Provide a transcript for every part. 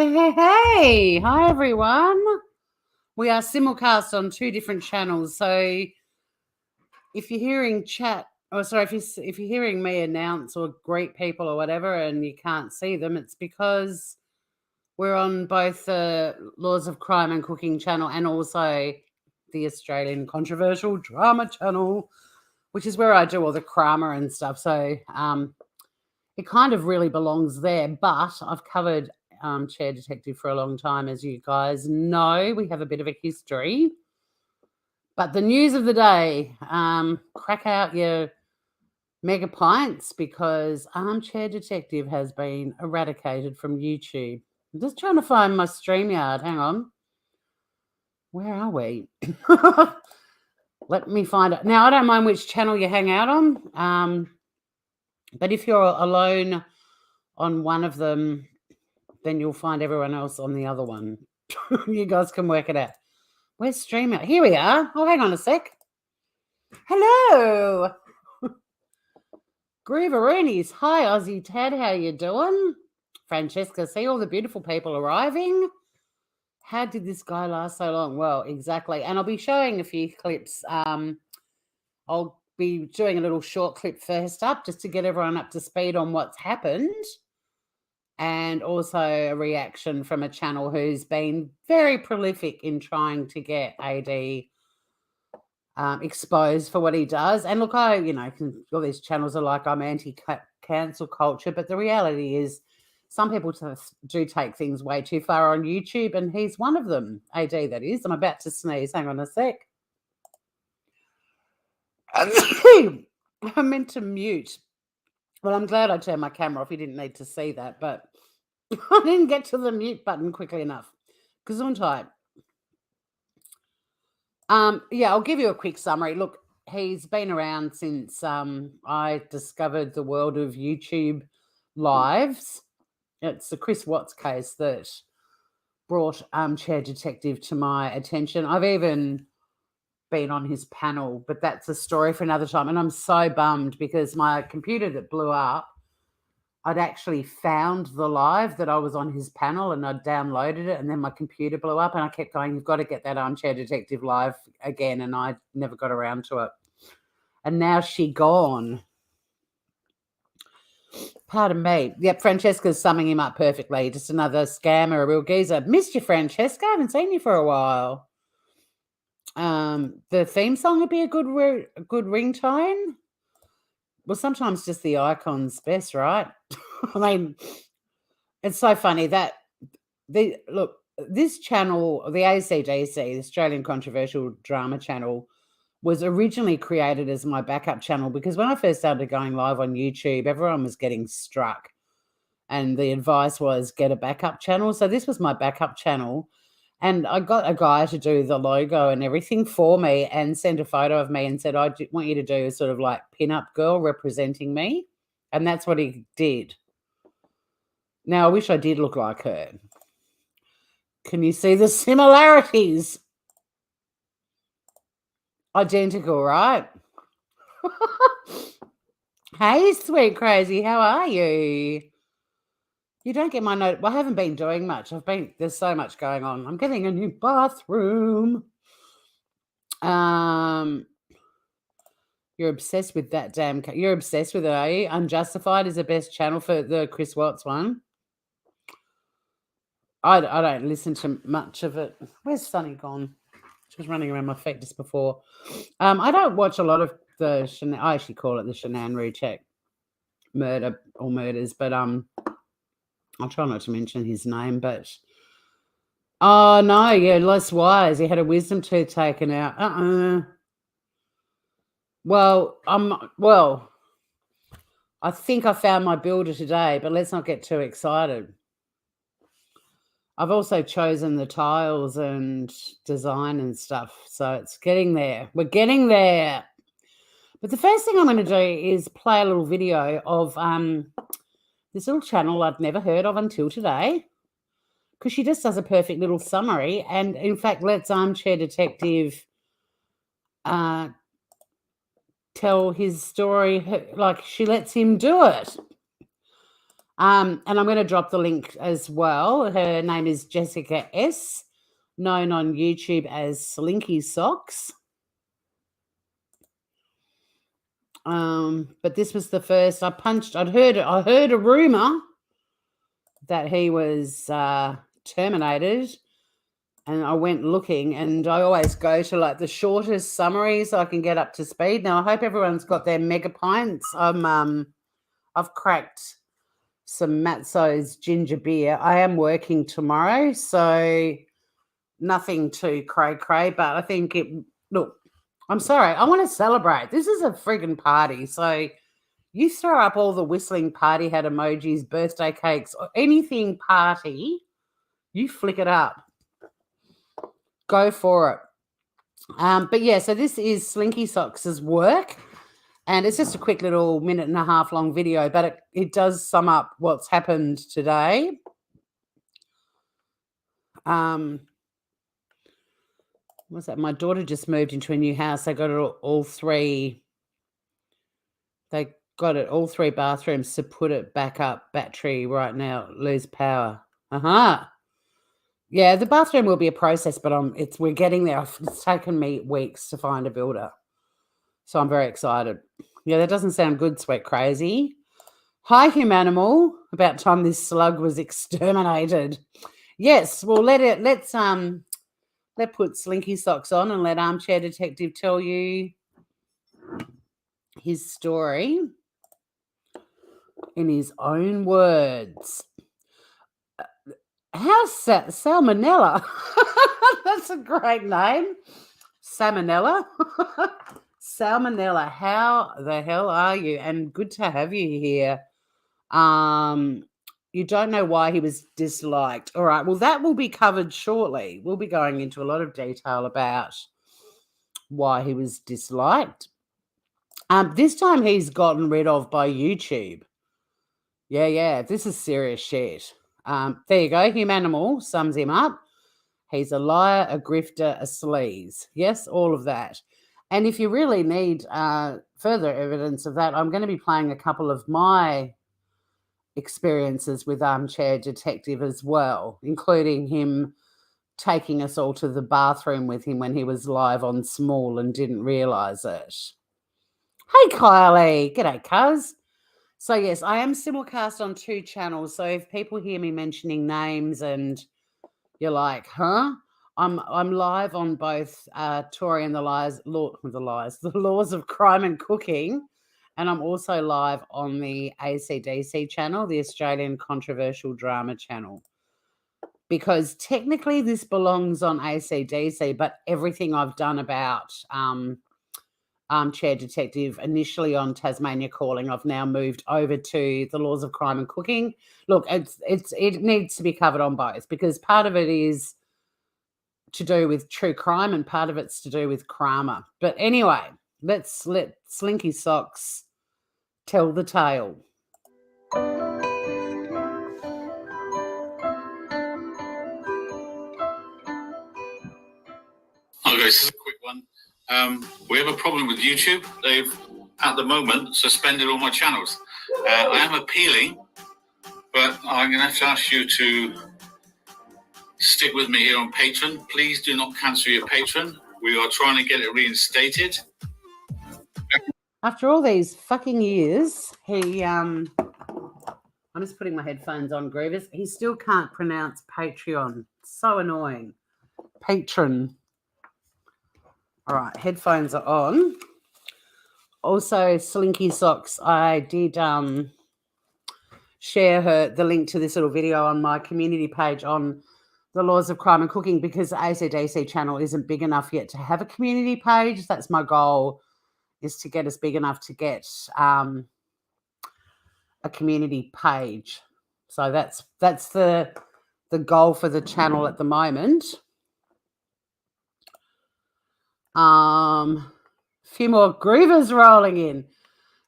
Hey. Hi, everyone. We are simulcast on two different channels. So if you're hearing chat, if you're hearing me announce or greet people or whatever and you can't see them, it's because we're on both the Laws of Crime and Cooking channel and also the Australian Controversial Drama channel, which is where I do all the crama and stuff. So it kind of really belongs there, but I've covered Armchair Detective for a long time. As you guys know, we have a bit of a history. But the news of the day, crack out your mega pints because Armchair Detective has been eradicated from YouTube. I'm just trying to find my StreamYard. Hang on. Where are we? Let me find it. Now, I don't mind which channel you hang out on, but if you're alone on one of them, then you'll find everyone else on the other one. You guys can work it out. Where's StreamYard? Here we are. Oh, hang on a sec. Hello. Grooveroonies. Hi, Aussie Ted. How you doing? Francesca, see all the beautiful people arriving? How did this guy last so long? Well, exactly. And I'll be showing a few clips. I'll be doing a little short clip first up just to get everyone up to speed on what's happened. And also a reaction from a channel who's been very prolific in trying to get AD exposed for what he does. And look, all these channels are like, I'm anti-cancel culture, but the reality is some people do take things way too far on YouTube, and he's one of them. AD, that is. I'm about to sneeze. Hang on a sec. I meant to mute. Well, I'm glad I turned my camera off. You didn't need to see that, but I didn't get to the mute button quickly enough. Gesundheit. Yeah, I'll give you a quick summary. Look, he's been around since I discovered the world of YouTube lives. It's the Chris Watts case that brought Armchair Detective to my attention. I've even been on his panel, but that's a story for another time. And I'm so bummed because my computer that blew up, I'd actually found the live that I was on his panel and I'd downloaded it, and then my computer blew up and I kept going, you've got to get that Armchair Detective live again, and I never got around to it. And now she gone. Pardon me. Yep, Francesca's summing him up perfectly. Just another scammer, a real geezer. Missed you, Francesca. I haven't seen you for a while. The theme song would be a good ringtone. Well, sometimes just the icon's best, right? I mean, it's so funny that this channel, the ACDC, the Australian Controversial Drama channel, was originally created as my backup channel because when I first started going live on YouTube, everyone was getting struck. And the advice was get a backup channel. So this was my backup channel. And I got a guy to do the logo and everything for me and sent a photo of me and said, I want you to do a sort of like pin-up girl representing me. And that's what he did. Now, I wish I did look like her. Can you see the similarities? Identical, right? Hey, sweet crazy. How are you? You don't get my note. Well, I haven't been doing much. There's so much going on. I'm getting a new bathroom. You're obsessed with that damn. You're obsessed with it, are you? Unjustified is the best channel for the Chris Watts one. I don't listen to much of it. Where's Sunny gone? She was running around my feet just before. I don't watch a lot of the. I actually call it the Shanann Rzucek murder or murders, but I'll try not to mention his name. But oh no, yeah, less wise. He had a wisdom tooth taken out. Well, I think I found my builder today, but let's not get too excited. I've also chosen the tiles and design and stuff, so it's getting there. We're getting there. But the first thing I'm going to do is play a little video of this little channel I've never heard of until today, because she just does a perfect little summary. And in fact, let's Armchair Detective tell his story like she lets him do it. And I'm going to drop the link as well. Her name is Jessica S, known on YouTube as Slinky Socks. But this was the first I'd heard a rumor that he was terminated, and I went looking, and I always go to like the shortest summary so I can get up to speed. Now I hope everyone's got their mega pints. I've cracked some Matzo's ginger beer. I am working tomorrow, so nothing too cray, but I think look, I'm sorry, I want to celebrate. This is a friggin' party, so you throw up all the whistling party hat emojis, birthday cakes, or anything party, you flick it up. Go for it. But yeah, so this is Slinky Socks' work, and it's just a quick little 1.5 minute long video, but it does sum up what's happened today. What's that? My daughter just moved into a new house. They got it all three. They got it all 3 bathrooms to put it back up. Battery right now, lose power. Yeah, the bathroom will be a process, but we're getting there. It's taken me weeks to find a builder, so I'm very excited. Yeah, that doesn't sound good, sweet crazy. Hi, Humanimal. About time this slug was exterminated. Yes, well, let's put Slinky Socks on and let Armchair Detective tell you his story in his own words. How's Salmonella? That's a great name. Salmonella. Salmonella, how the hell are you? And good to have you here. You don't know why he was disliked. All right, well, that will be covered shortly. We'll be going into a lot of detail about why he was disliked. This time he's gotten rid of by YouTube. Yeah, this is serious shit. There you go. Humanimal sums him up. He's a liar, a grifter, a sleaze. Yes, all of that. And if you really need further evidence of that, I'm going to be playing a couple of my experiences with Armchair Detective as well, including him taking us all to the bathroom with him when he was live on Small and didn't realise it. Hey, Kylie. G'day, cuz. So, yes, I am simulcast on 2 channels. So if people hear me mentioning names and you're like, huh? I'm live on both Tori and the Laws of Crime and Cooking. And I'm also live on the ACDC channel, the Australian Controversial Drama channel. Because technically this belongs on ACDC, but everything I've done about Armchair Detective, initially on Tasmania Calling, I've now moved over to the Laws of Crime and Cooking. Look, it needs to be covered on both, because part of it is to do with true crime and part of it's to do with crama. But anyway, let's let Slinky Socks tell the tale. Okay, this is a quick one. We have a problem with YouTube. They've, at the moment, suspended all my channels. I am appealing, but I'm going to have to ask you to stick with me here on Patreon. Please do not cancel your Patreon. We are trying to get it reinstated. After all these fucking years, I'm just putting my headphones on, Grievous. He still can't pronounce Patreon. So annoying. Patron. All right, headphones are on. Also, Slinky Socks, I did share the link to this little video on my community page on the Laws of Crime and Cooking, because the ACDC channel isn't big enough yet to have a community page. That's my goal, is to get us big enough to get a community page. So that's the goal for the channel at the moment. Few more groovers rolling in.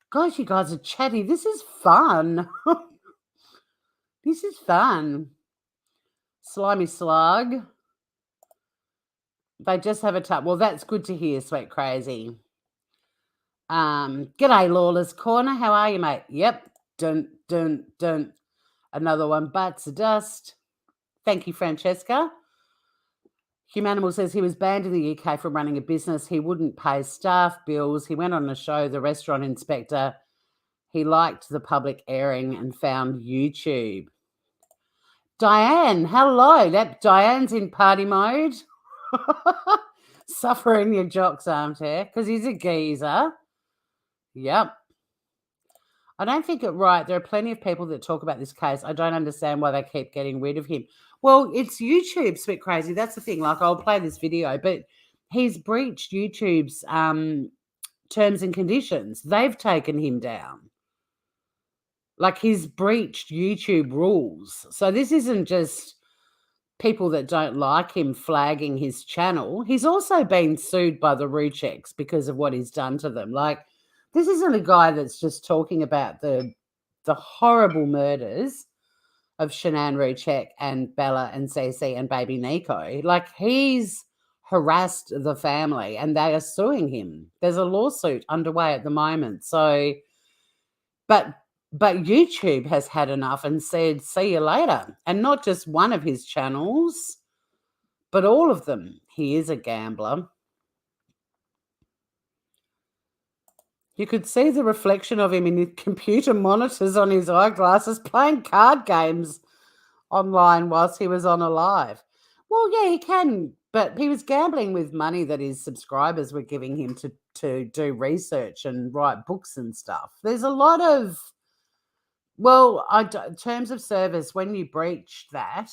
Gosh, you guys are chatty. This is fun. This is fun. Slimy Slug. They just have a tap. Well, that's good to hear, sweet crazy. G'day, Lawless Corner. How are you, mate? Yep. Dun, dun, dun. Another one bites the dust. Thank you, Francesca. Humanimal says he was banned in the UK from running a business. He wouldn't pay staff bills. He went on a show, The Restaurant Inspector. He liked the public airing and found YouTube. Diane, hello. Diane's in party mode. Suffering your jocks armchair because he's a geezer. Yep. I don't think it right. There are plenty of people that talk about this case. I don't understand why they keep getting rid of him. Well, it's YouTube's a bit crazy. That's the thing. Like, I'll play this video, but he's breached YouTube's terms and conditions. They've taken him down. Like, he's breached YouTube rules. So this isn't just people that don't like him flagging his channel. He's also been sued by the Rzuceks because of what he's done to them. Like, this isn't a guy that's just talking about the horrible murders of Shanann Rzucek and Bella and Cece and baby Nico. Like, he's harassed the family and they are suing him. There's a lawsuit underway at the moment. So, but YouTube has had enough and said, see you later. And not just one of his channels, but all of them. He is a gambler. You could see the reflection of him in his computer monitors on his eyeglasses playing card games online whilst he was on a live. Well, yeah, he can, but he was gambling with money that his subscribers were giving him to do research and write books and stuff. There's a lot of, well, terms of service, when you breach that,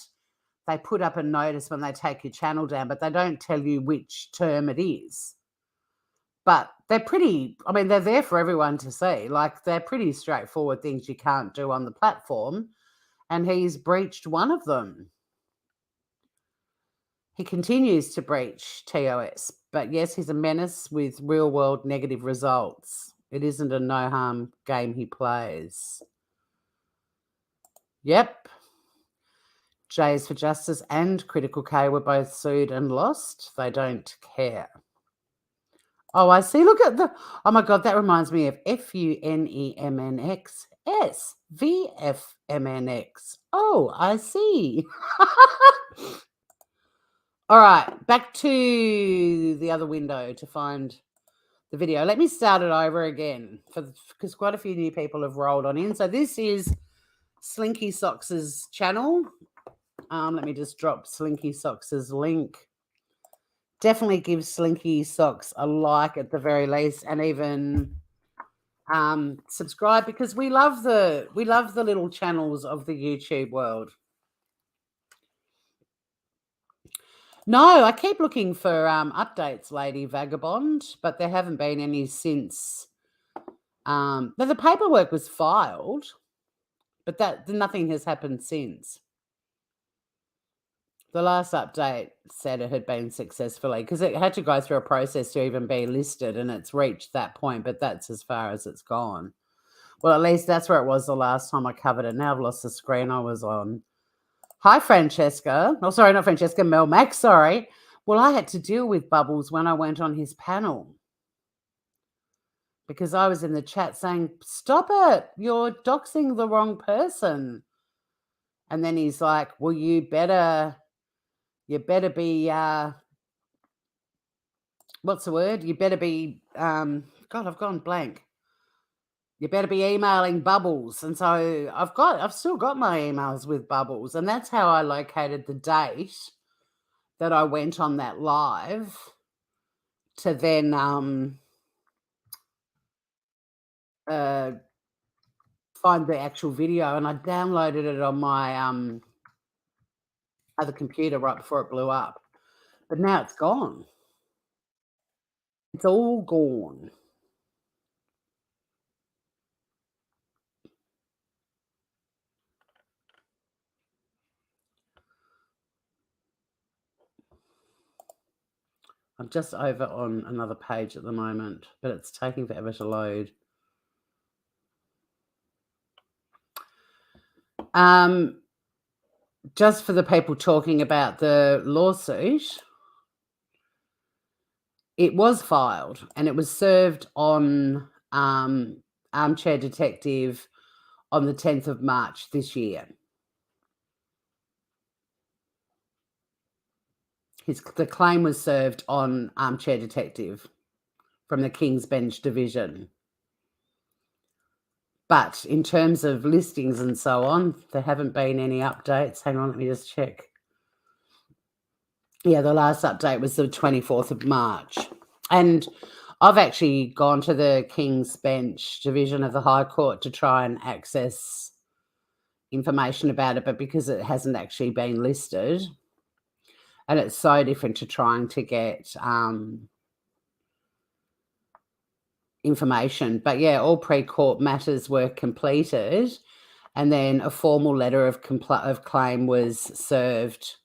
they put up a notice when they take your channel down, but they don't tell you which term it is. But they're pretty, I mean, they're there for everyone to see. Like, they're pretty straightforward things you can't do on the platform. And he's breached one of them. He continues to breach TOS. But yes, he's a menace with real-world negative results. It isn't a no-harm game he plays. Yep. Jays for Justice and Critical K were both sued and lost. They don't care. Oh, I see. Look at the... Oh, my God, that reminds me of FUNEMNX VFMNX. Oh, I see. All right, back to the other window to find the video. Let me start it over again because quite a few new people have rolled on in. So this is Slinky Socks' channel. Let me just drop Slinky Socks' link. Definitely give Slinky Socks a like at the very least, and even subscribe, because we love the little channels of the YouTube world. No, I keep looking for updates, Lady Vagabond, but there haven't been any since. But the paperwork was filed, but nothing has happened since. The last update said it had been successfully, because it had to go through a process to even be listed, and it's reached that point, but that's as far as it's gone. Well, at least that's where it was the last time I covered it. Now I've lost the screen I was on. Hi, Francesca. Oh, sorry, not Francesca, Mel Max, sorry. Well, I had to deal with Bubbles when I went on his panel, because I was in the chat saying, stop it, you're doxing the wrong person. And then he's like, well, you better be, what's the word? You better be, God, I've gone blank. You better be emailing Bubbles. And so I've still got my emails with Bubbles. And that's how I located the date that I went on that live to then find the actual video. And I downloaded it on my other computer right before it blew up. But now it's gone. It's all gone. I'm just over on another page at the moment, but it's taking forever to load. Just for the people talking about the lawsuit, it was filed and it was served on Armchair Detective on the 10th of March this year. The claim was served on Armchair Detective from the King's Bench Division. But in terms of listings and so on, there haven't been any updates. Hang on, let me just check. Yeah, the last update was the 24th of March. And I've actually gone to the King's Bench Division of the High Court to try and access information about it, but because it hasn't actually been listed, and it's so different to trying to get information. But yeah, all pre-court matters were completed, and then a formal letter of claim was served,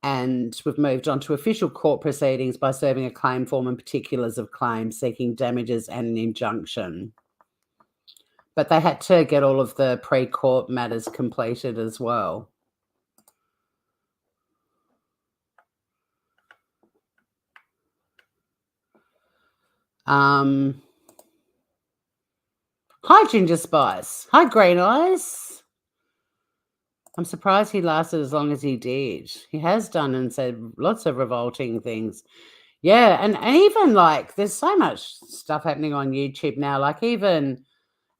and we've moved on to official court proceedings by serving a claim form and particulars of claim, seeking damages and an injunction. But they had to get all of the pre-court matters completed as well. Hi, Ginger Spice. Hi, Green Eyes. I'm surprised he lasted as long as he did. He has done and said lots of revolting things. Yeah, and even like there's so much stuff happening on YouTube now. Like even,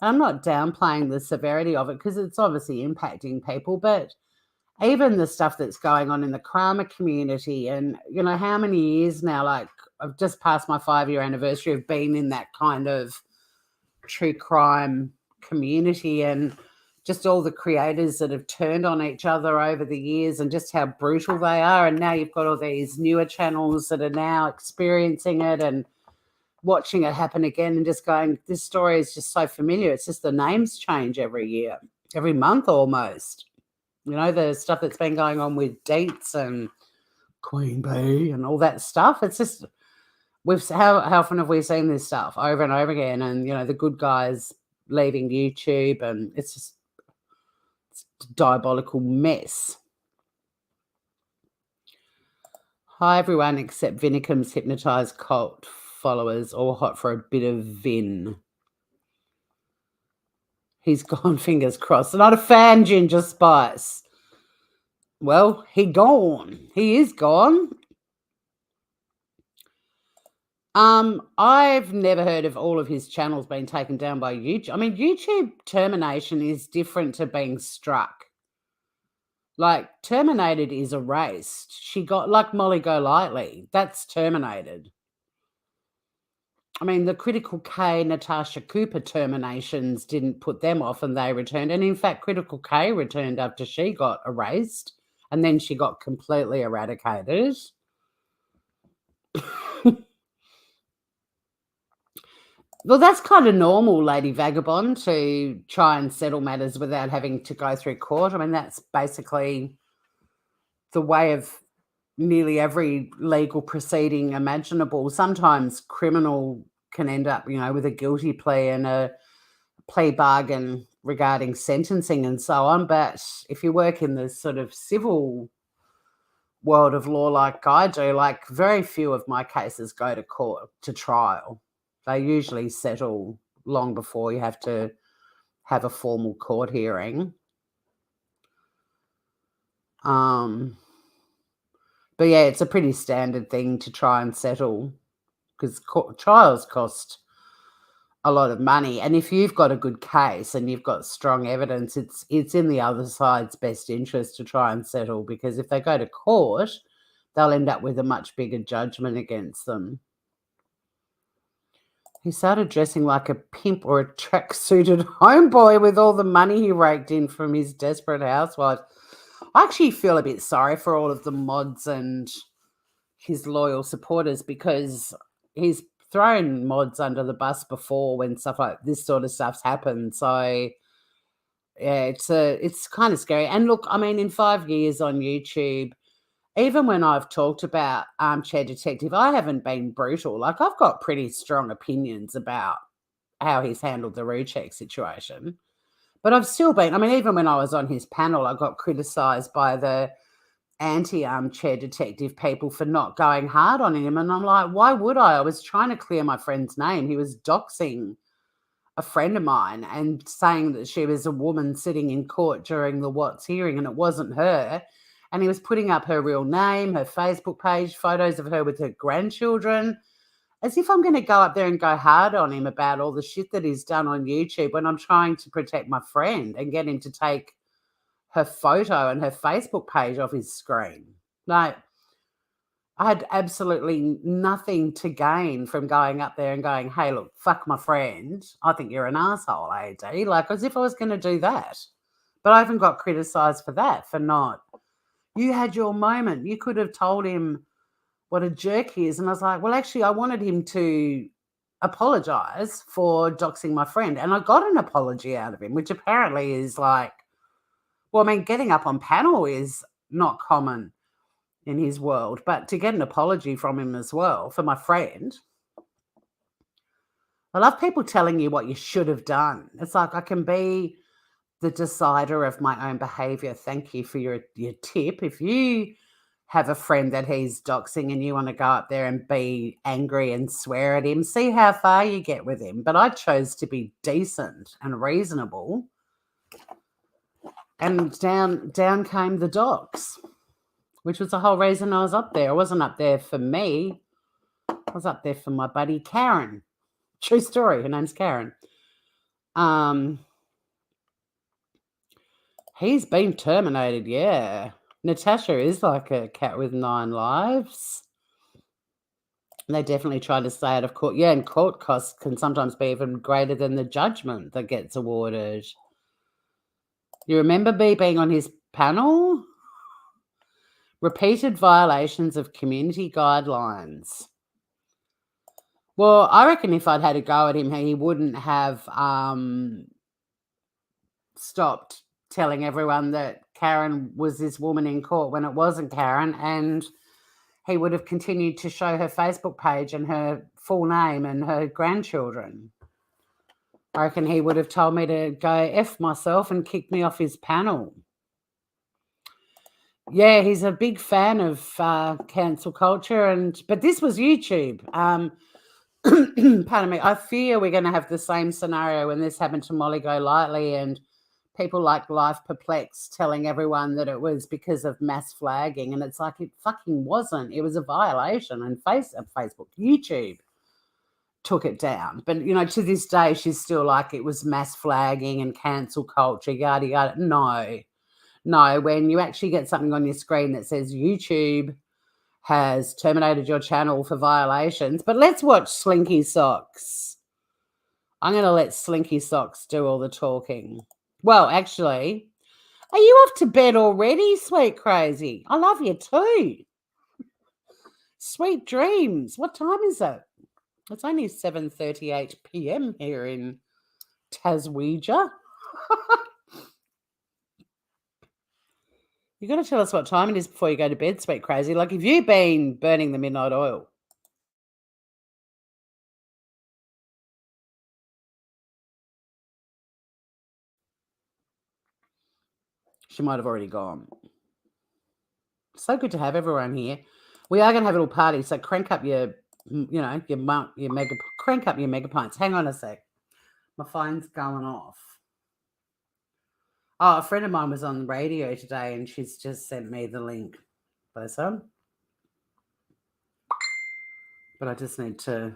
I'm not downplaying the severity of it because it's obviously impacting people, but even the stuff that's going on in the crime community, and you know how many years now, like I've just passed my 5-year anniversary of being in that kind of true crime community, and just all the creators that have turned on each other over the years and just how brutal they are. And now you've got all these newer channels that are now experiencing it and watching it happen again and just going, this story is just so familiar. It's just the names change every year, every month almost. You know, the stuff that's been going on with Dates and Queen Bee and all that stuff. It's just, how often have we seen this stuff over and over again? And, you know, the good guys leaving YouTube, and it's a diabolical mess. Hi, everyone except Vinnicombe's hypnotised cult followers, all hot for a bit of Vin. He's gone, fingers crossed. Not a fan, Ginger Spice. Well, he gone. He is gone. I've never heard of all of his channels being taken down by YouTube. I mean, YouTube termination is different to being struck. Like, terminated is erased. She got, like Molly Golightly, that's terminated. I mean, the Critical K, Natasha Cooper terminations didn't put them off and they returned. And in fact, Critical K returned after she got erased and then she got completely eradicated. Well, that's kind of normal, Lady Vagabond, to try and settle matters without having to go through court. I mean, that's basically the way of nearly every legal proceeding imaginable. Sometimes criminal can end up, you know, with a guilty plea and a plea bargain regarding sentencing and so on. But if you work in the sort of civil world of law like I do, like very few of my cases go to court, to trial. They usually settle long before you have to have a formal court hearing. But yeah, it's a pretty standard thing to try and settle because trials cost a lot of money. And if you've got a good case and you've got strong evidence, it's in the other side's best interest to try and settle, because if they go to court, they'll end up with a much bigger judgment against them. He started dressing like a pimp or a track-suited homeboy with all the money he raked in from his Desperate Housewives. I actually feel a bit sorry for all of the mods and his loyal supporters, because he's thrown mods under the bus before when stuff like this sort of stuff's happened. So yeah, it's kind of scary. And look, I mean, in 5 years on YouTube, even when I've talked about Armchair Detective, I haven't been brutal. Like, I've got pretty strong opinions about how he's handled the Rzucek situation. But I've still been, I mean, even when I was on his panel, I got criticised by the anti-Armchair Detective people for not going hard on him. And I'm like, why would I? I was trying to clear my friend's name. He was doxing a friend of mine and saying that she was a woman sitting in court during the Watts hearing and it wasn't her. And he was putting up her real name, her Facebook page, photos of her with her grandchildren, as if I'm going to go up there and go hard on him about all the shit that he's done on YouTube when I'm trying to protect my friend and get him to take her photo and her Facebook page off his screen. Like, I had absolutely nothing to gain from going up there and going, hey, look, fuck my friend. I think you're an asshole, AD. Like, as if I was going to do that. But I even got criticised for that, for not. You had your moment. You could have told him what a jerk he is. And I was like, well, actually, I wanted him to apologise for doxing my friend. And I got an apology out of him, which apparently is like, well, I mean, getting up on panel is not common in his world, but to get an apology from him as well for my friend. I love people telling you what you should have done. It's like, I can be the decider of my own behaviour. Thank you for your tip. If you have a friend that he's doxing and you want to go up there and be angry and swear at him, see how far you get with him. But I chose to be decent and reasonable. And down came the dox, which was the whole reason I was up there. I wasn't up there for me. I was up there for my buddy Karen. True story. Her name's Karen. He's been terminated, yeah. Natasha is like a cat with 9 lives. They definitely try to stay out of court. Yeah, and court costs can sometimes be even greater than the judgment that gets awarded. You remember me being on his panel? Repeated violations of community guidelines. Well, I reckon if I'd had a go at him, he wouldn't have stopped telling everyone that Karen was this woman in court when it wasn't Karen, and he would have continued to show her Facebook page and her full name and her grandchildren. I reckon he would have told me to go F myself and kicked me off his panel. Yeah, he's a big fan of cancel culture, but this was YouTube. Pardon me. I fear we're going to have the same scenario when this happened to Molly Golightly and people like Life Perplexed telling everyone that it was because of mass flagging, and it's like, it fucking wasn't. It was a violation, and Facebook, YouTube took it down. But, you know, to this day, she's still like, it was mass flagging and cancel culture, yada, yada. No, when you actually get something on your screen that says YouTube has terminated your channel for violations. But let's watch Slinky Socks. I'm going to let Slinky Socks do all the talking. Well, actually, are you off to bed already, sweet crazy? I love you too. Sweet dreams. What time is it? It's only 7:38 p.m. here in Taswegia. You got to tell us what time it is before you go to bed, sweet crazy. Like, have you been burning the midnight oil? She might have already gone. So good to have everyone here. We are going to have a little party, so crank up your crank up your mega pints. Hang on a sec. My phone's going off. Oh, a friend of mine was on the radio today and she's just sent me the link. Bless her. But I just need to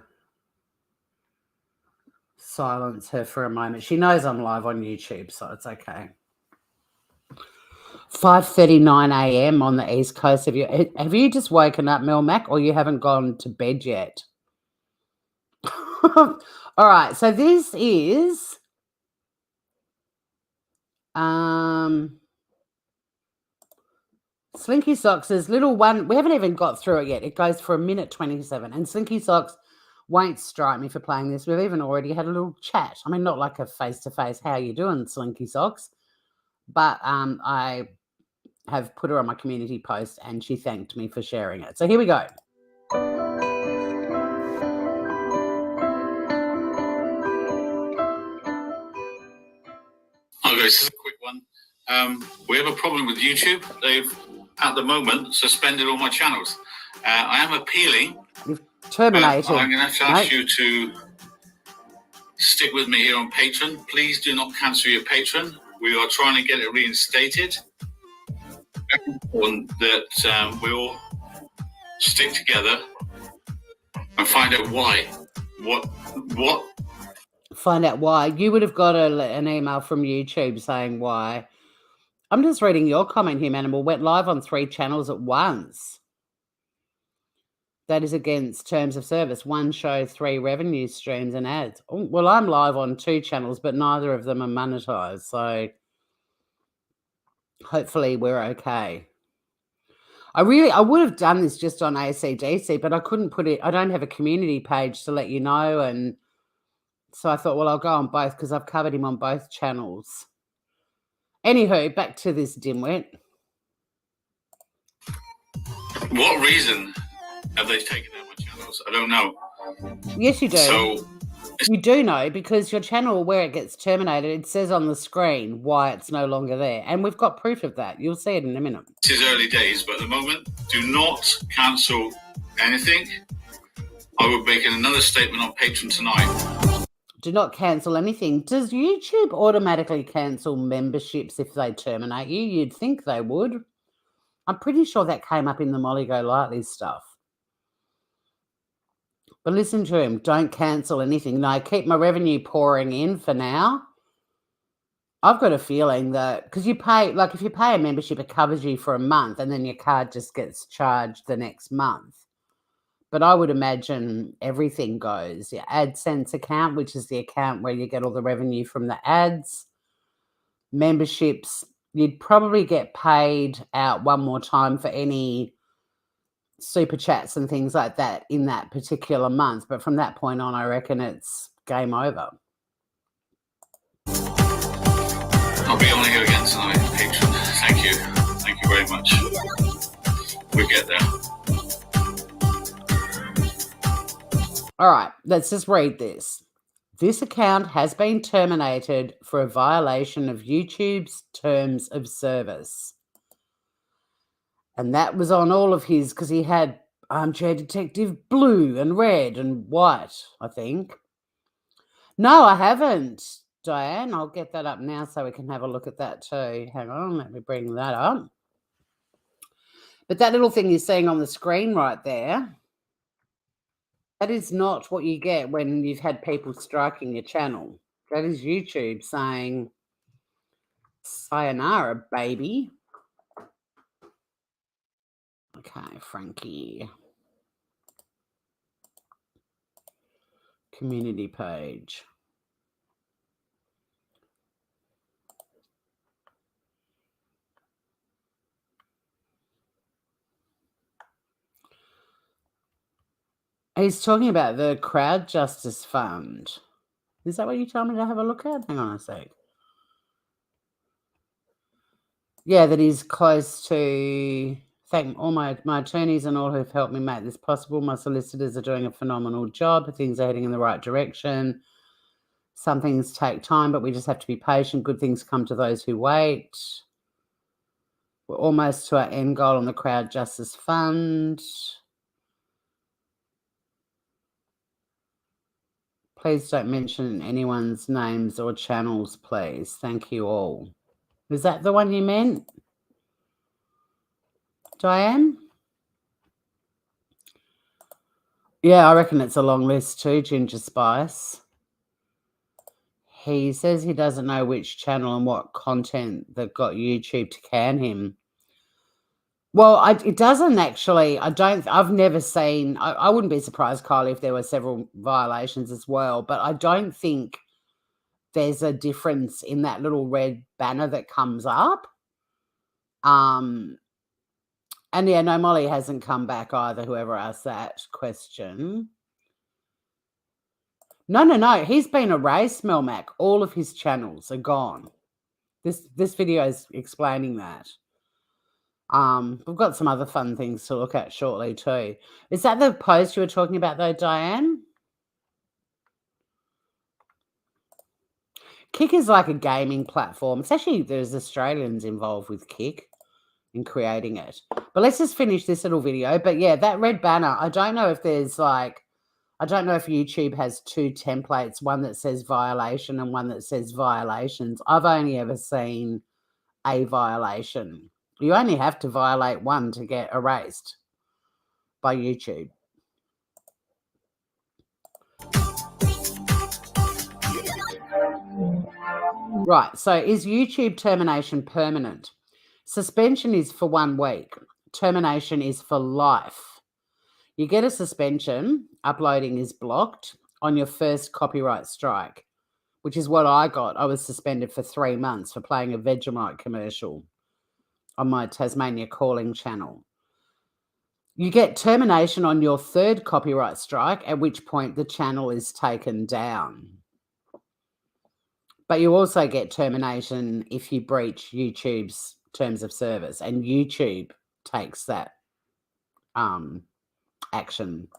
silence her for a moment. She knows I'm live on YouTube, so it's okay. 5:39 a.m. on the East Coast. Have you just woken up, Mel Mac, or you haven't gone to bed yet? All right, so this is Slinky Socks' little one. We haven't even got through it yet. It goes for 1:27, and Slinky Socks won't strike me for playing this. We've even already had a little chat. I mean, not like a face-to-face, how you doing, Slinky Socks? But I have put her on my community post and she thanked me for sharing it. So here we go. Okay, this is a quick one. We have a problem with YouTube. They've, at the moment, suspended all my channels. I am appealing. You've terminated. I'm going to have to ask you to stick with me here on Patreon. Please do not cancel your Patreon. We are trying to get it reinstated. very important that we all stick together and find out why. What? Find out why. You would have got an email from YouTube saying why. I'm just reading your comment here, Manimal. Went live on 3 channels at once. That is against terms of service. 1 show, 3 revenue streams and ads. Oh, well, I'm live on 2 channels, but neither of them are monetized. So hopefully we're okay. I would have done this just on ACDC, but I couldn't put it. I don't have a community page to let you know. And so I thought, well, I'll go on both because I've covered him on both channels. Anywho, back to this dimwit. What reason have they taken out my channels? I don't know. Yes, you do. So you do know, because your channel, where it gets terminated, it says on the screen why it's no longer there. And we've got proof of that. You'll see it in a minute. This is early days, but at the moment, do not cancel anything. I will make another statement on Patreon tonight. Do not cancel anything. Does YouTube automatically cancel memberships if they terminate you? You'd think they would. I'm pretty sure that came up in the Molly Go Lightly stuff. But listen to him. Don't cancel anything. No, keep my revenue pouring in for now. I've got a feeling that, because you pay, like if you pay a membership, it covers you for a month and then your card just gets charged the next month. But I would imagine everything goes. Your AdSense account, which is the account where you get all the revenue from the ads, memberships, you'd probably get paid out one more time for any super chats and things like that in that particular month. But from that point on, I reckon it's game over. I'll be on here again tonight, Patreon. Thank you. Thank you very much. We'll get there. All right, let's just read this. This account has been terminated for a violation of YouTube's terms of service. And that was on all of his, because he had Armchair Detective blue and red and white, I think. No, I haven't, Diane. I'll get that up now so we can have a look at that too. Hang on, let me bring that up. But that little thing you're seeing on the screen right there, that is not what you get when you've had people striking your channel. That is YouTube saying, sayonara, baby. Okay, Frankie. Community page. He's talking about the Crowd Justice Fund. Is that what you told me to have a look at? Hang on a sec. Yeah, that he's close to... Thank all my attorneys and all who've helped me make this possible. My solicitors are doing a phenomenal job. Things are heading in the right direction. Some things take time, but we just have to be patient. Good things come to those who wait. We're almost to our end goal on the Crowd Justice Fund. Please don't mention anyone's names or channels, please. Thank you all. Is that the one you meant, Diane? Yeah, I reckon it's a long list too, Ginger Spice. He says he doesn't know which channel and what content that got YouTube to can him. Well, it doesn't actually. I've never seen. I wouldn't be surprised, Kylie, if there were several violations as well. But I don't think there's a difference in that little red banner that comes up. And yeah, no, Molly hasn't come back either, whoever asked that question. No. He's been erased, Melmac. All of his channels are gone. This video is explaining that. We've got some other fun things to look at shortly too. Is that the post you were talking about though, Diane? Kick is like a gaming platform. It's actually, there's Australians involved with Kick in creating it. But let's just finish this little video. But yeah, that red banner, I don't know if there's like, I don't know if YouTube has 2 templates, one that says violation and one that says violations. I've only ever seen a violation You only have to violate one to get erased by YouTube. Right, so is YouTube termination permanent? Suspension is for 1 week. Termination is for life. You get a suspension, uploading is blocked on your first copyright strike, which is what I got. I was suspended for 3 months for playing a Vegemite commercial on my Tasmania Calling channel. You get termination on your third copyright strike, at which point the channel is taken down. But you also get termination if you breach YouTube's terms of service, and YouTube takes that action.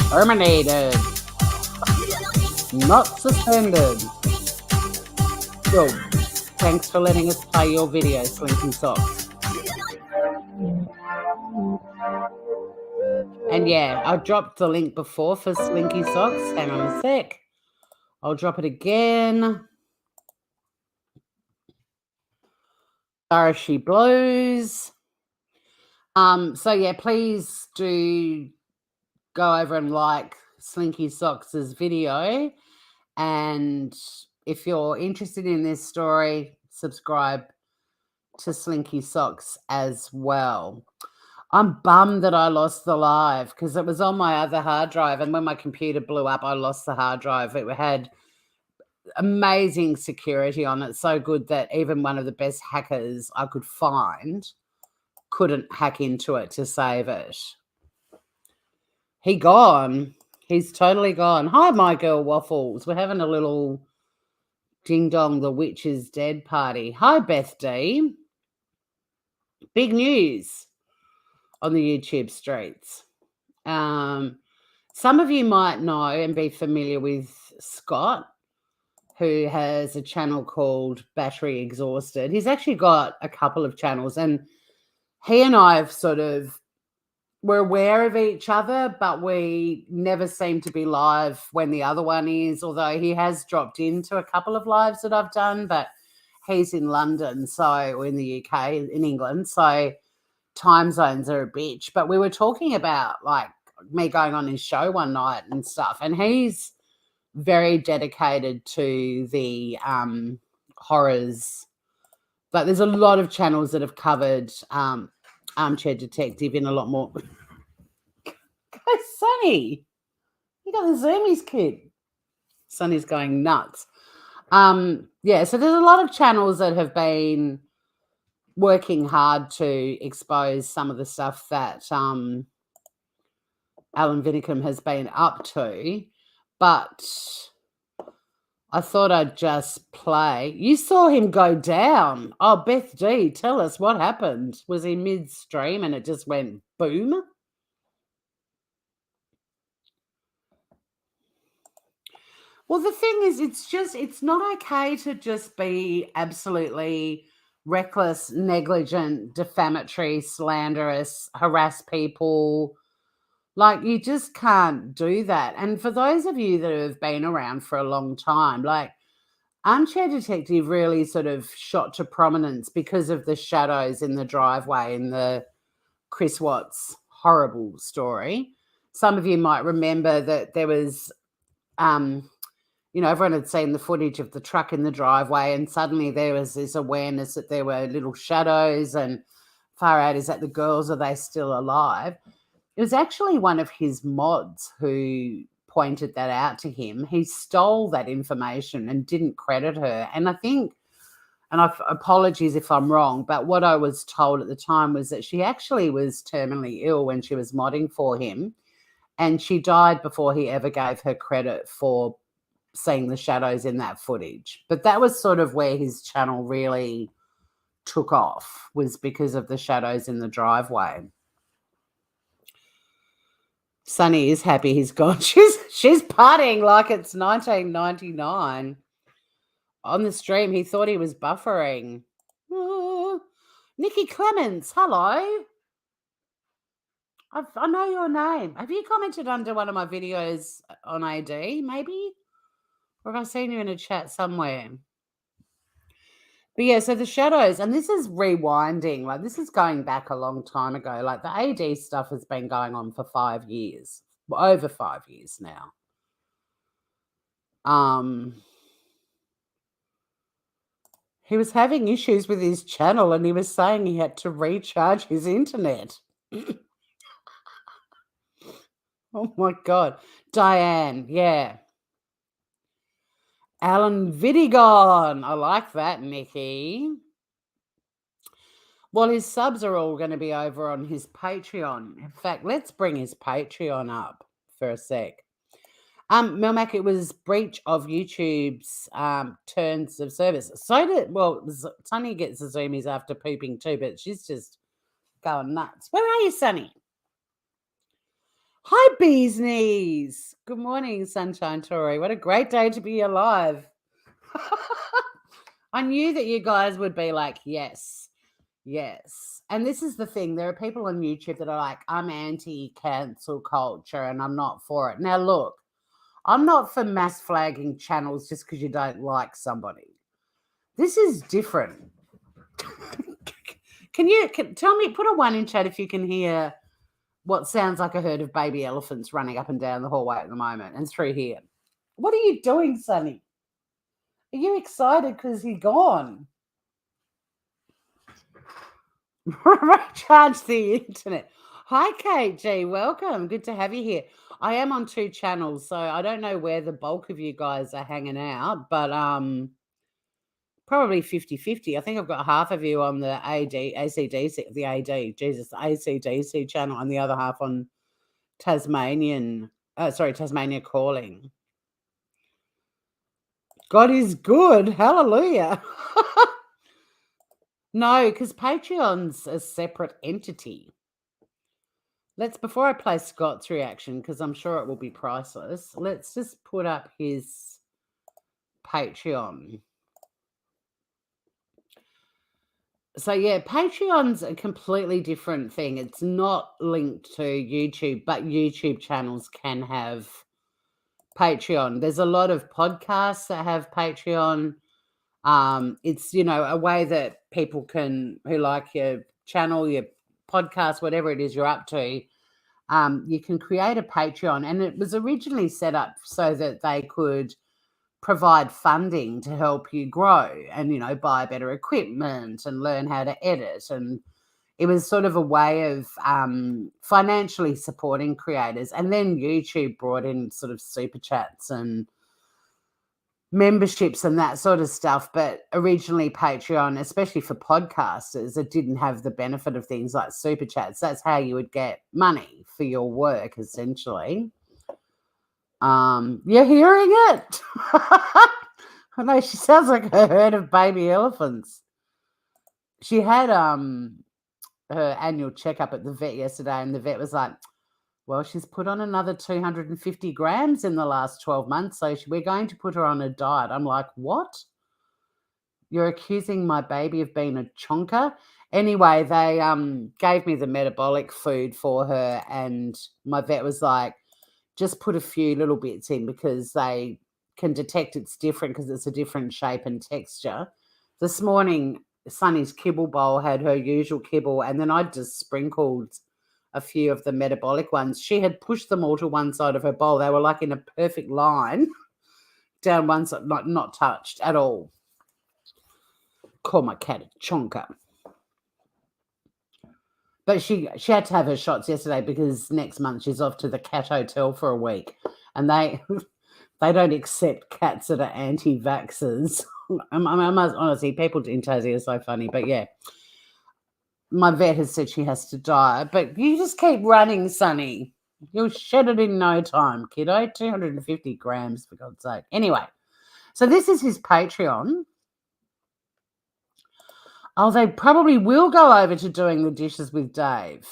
Terminated. Not suspended. Good. Thanks for letting us play your video, Slinky Socks. And yeah, I dropped the link before for Slinky Socks. Hang on a sec. I'll drop it again. Sorry, she blows. So yeah, please do go over and like Slinky Socks' video. And if you're interested in this story, subscribe to Slinky Socks as well. I'm bummed that I lost the live because it was on my other hard drive, and when my computer blew up, I lost the hard drive. It had amazing security on it, so good that even one of the best hackers I could find couldn't hack into it to save it. He gone. He's totally gone. Hi, my girl Waffles. We're having a little ding dong the witch is dead party. Hi, Beth D. Big news on the YouTube streets. Some of you might know and be familiar with Scott, who has a channel called Battery Exhausted. He's actually got a couple of channels, and he and I have we're aware of each other, but we never seem to be live when the other one is, although he has dropped into a couple of lives that I've done, but he's in London, or in the UK, in England, so time zones are a bitch. But we were talking about like me going on his show one night and stuff, and he's very dedicated to the horrors. But there's a lot of channels that have covered Armchair Detective in a lot more. Go, Sonny. You got the Zoomies kid. Sonny's going nuts. Yeah, so there's a lot of channels that have been working hard to expose some of the stuff that Alan Vinnicombe has been up to, but I thought I'd just play. You saw him go down. Oh, Beth D, tell us what happened. Was he midstream and it just went boom? Well, the thing is, it's not okay to just be absolutely reckless, negligent, defamatory, slanderous, harass people. Like, you just can't do that. And for those of you that have been around for a long time, like, Armchair Detective really sort of shot to prominence because of the shadows in the driveway in the Chris Watts horrible story. Some of you might remember that there was, everyone had seen the footage of the truck in the driveway, and suddenly there was this awareness that there were little shadows, and far out, is that the girls, are they still alive? It was actually one of his mods who pointed that out to him. He stole that information and didn't credit her. And I think, and apologies if I'm wrong, but what I was told at the time was that she actually was terminally ill when she was modding for him, and she died before he ever gave her credit for seeing the shadows in that footage. But that was sort of where his channel really took off, was because of the shadows in the driveway. Sunny is happy he's gone. She's partying like it's 1999. On the stream, he thought he was buffering. Oh, Nikki Clements, hello. I know your name. Have you commented under one of my videos on AD, maybe? Or have I seen you in a chat somewhere? But yeah, so the shadows, and this is rewinding, like this is going back a long time ago. Like the AD stuff has been going on for 5 years, over 5 years now. He was having issues with his channel and he was saying he had to recharge his internet. Oh my God. Diane, yeah. Alan Vidigon. I like that, Nikki. Well, his subs are all going to be over on his Patreon. In fact, let's bring his Patreon up for a sec. Melmac, it was breach of YouTube's terms of service. Sunny gets the zoomies after pooping too, but she's just going nuts. Where are you, Sunny? Hi, Bee's Knees. Good morning, Sunshine Tory. What a great day to be alive. I knew that you guys would be like, yes. And this is the thing. There are people on YouTube that are like, I'm anti-cancel culture and I'm not for it. Now, look, I'm not for mass flagging channels just because you don't like somebody. This is different. Can tell me, put a 1 in chat if you can hear what sounds like a herd of baby elephants running up and down the hallway at the moment and through here. What are you doing, Sonny? Are you excited because he's gone? Recharge the internet. Hi, KG. Welcome. Good to have you here. I am on 2 channels, so I don't know where the bulk of you guys are hanging out, but probably 50-50. I think I've got half of you on the ACDC channel and the other half on Tasmania Calling. God is good. Hallelujah. No, because Patreon's a separate entity. Before I play Scott's reaction, because I'm sure it will be priceless, let's just put up his Patreon. So yeah, Patreon's a completely different thing. It's not linked to YouTube, but YouTube channels can have Patreon. There's a lot of podcasts that have Patreon. It's, a way that people who like your channel, your podcast, whatever it is you're up to, you can create a Patreon. And it was originally set up so that they could provide funding to help you grow and, buy better equipment and learn how to edit. And it was sort of a way of financially supporting creators. And then YouTube brought in sort of super chats and memberships and that sort of stuff. But originally Patreon, especially for podcasters, it didn't have the benefit of things like super chats. That's how you would get money for your work, essentially. You're hearing it? I know, she sounds like a herd of baby elephants. She had her annual checkup at the vet yesterday, and the vet was like, well, she's put on another 250 grams in the last 12 months, so we're going to put her on a diet. I'm like, what? You're accusing my baby of being a chonker? Anyway, they gave me the metabolic food for her, and my vet was like, just put a few little bits in because they can detect it's different because it's a different shape and texture. This morning, Sunny's kibble bowl had her usual kibble, and then I just sprinkled a few of the metabolic ones. She had pushed them all to one side of her bowl. They were like in a perfect line down one side, not touched at all. Call my cat a chonker. But she had to have her shots yesterday because next month she's off to the cat hotel for a week, and they don't accept cats that are anti-vaxxers. Honestly, people in Tassie are so funny. But yeah, my vet has said she has to die. But you just keep running, Sonny. You'll shed it in no time, kiddo. 250 grams, for God's sake. Anyway, so this is his Patreon. Oh, they probably will go over to doing the dishes with Dave.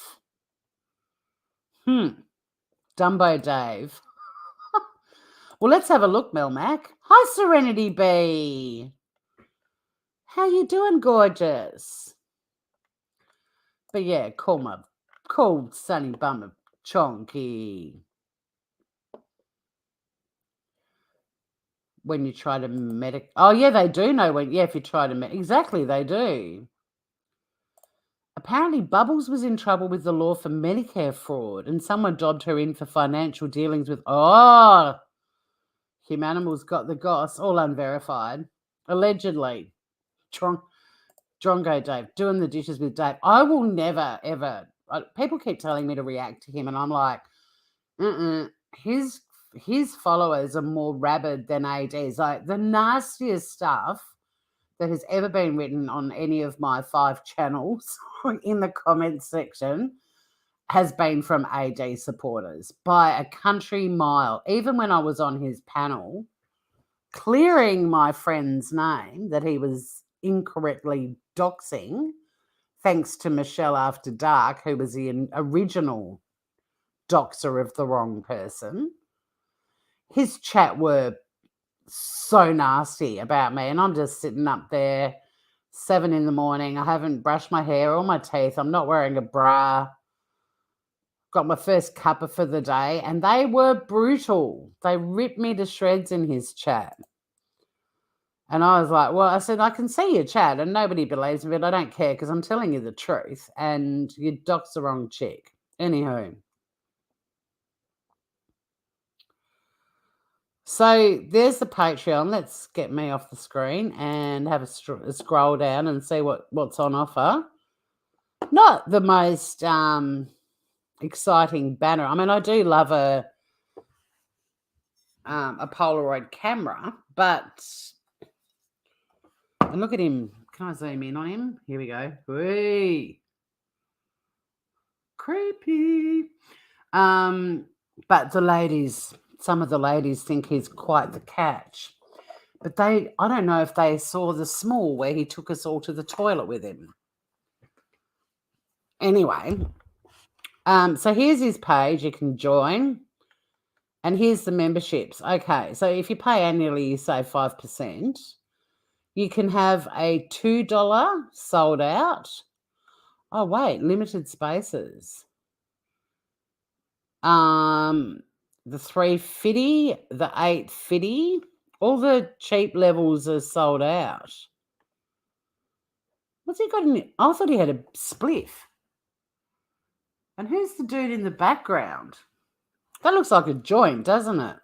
Dumbo Dave. Well, let's have a look, Melmac. Hi, Serenity Bee. How you doing, gorgeous? But yeah, call my called Sunny Bummer Chonky. When you try to oh yeah, they do know when. Yeah, if you try to exactly, they do. Apparently, Bubbles was in trouble with the law for Medicare fraud, and someone dobbed her in for financial dealings with. Oh, Humanimal's got the goss, all unverified, allegedly. Drongo Dave doing the dishes with Dave. I will never ever. People keep telling me to react to him, and I'm like, his followers are more rabid than AD's. Like the nastiest stuff that has ever been written on any of my 5 channels in the comments section has been from AD supporters by a country mile. Even when I was on his panel, clearing my friend's name that he was incorrectly doxing, thanks to Michelle After Dark, who was the original doxer of the wrong person. His chat were so nasty about me, and I'm just sitting up there 7 a.m. I haven't brushed my hair or my teeth. I'm not wearing a bra. Got my first cuppa for the day, and they were brutal. They ripped me to shreds in his chat. And I was like, well, I said, I can see your chat, and nobody believes me, but I don't care because I'm telling you the truth, and you doxed the wrong chick. Anywho. So there's the Patreon. Let's get me off the screen and have a scroll down and see what's on offer. Not the most exciting banner. I mean, I do love a Polaroid camera, but and look at him. Can I zoom in on him? Here we go. Whee! Creepy. But some of the ladies think he's quite the catch. But I don't know if they saw the small where he took us all to the toilet with him. Anyway, so here's his page. You can join. And here's the memberships. Okay, so if you pay annually, you save 5%. You can have a $2 sold out. Oh, wait, limited spaces. The 350, the 850, all the cheap levels are sold out. What's he got in it? I thought he had a spliff. And who's the dude in the background? That looks like a joint, doesn't it?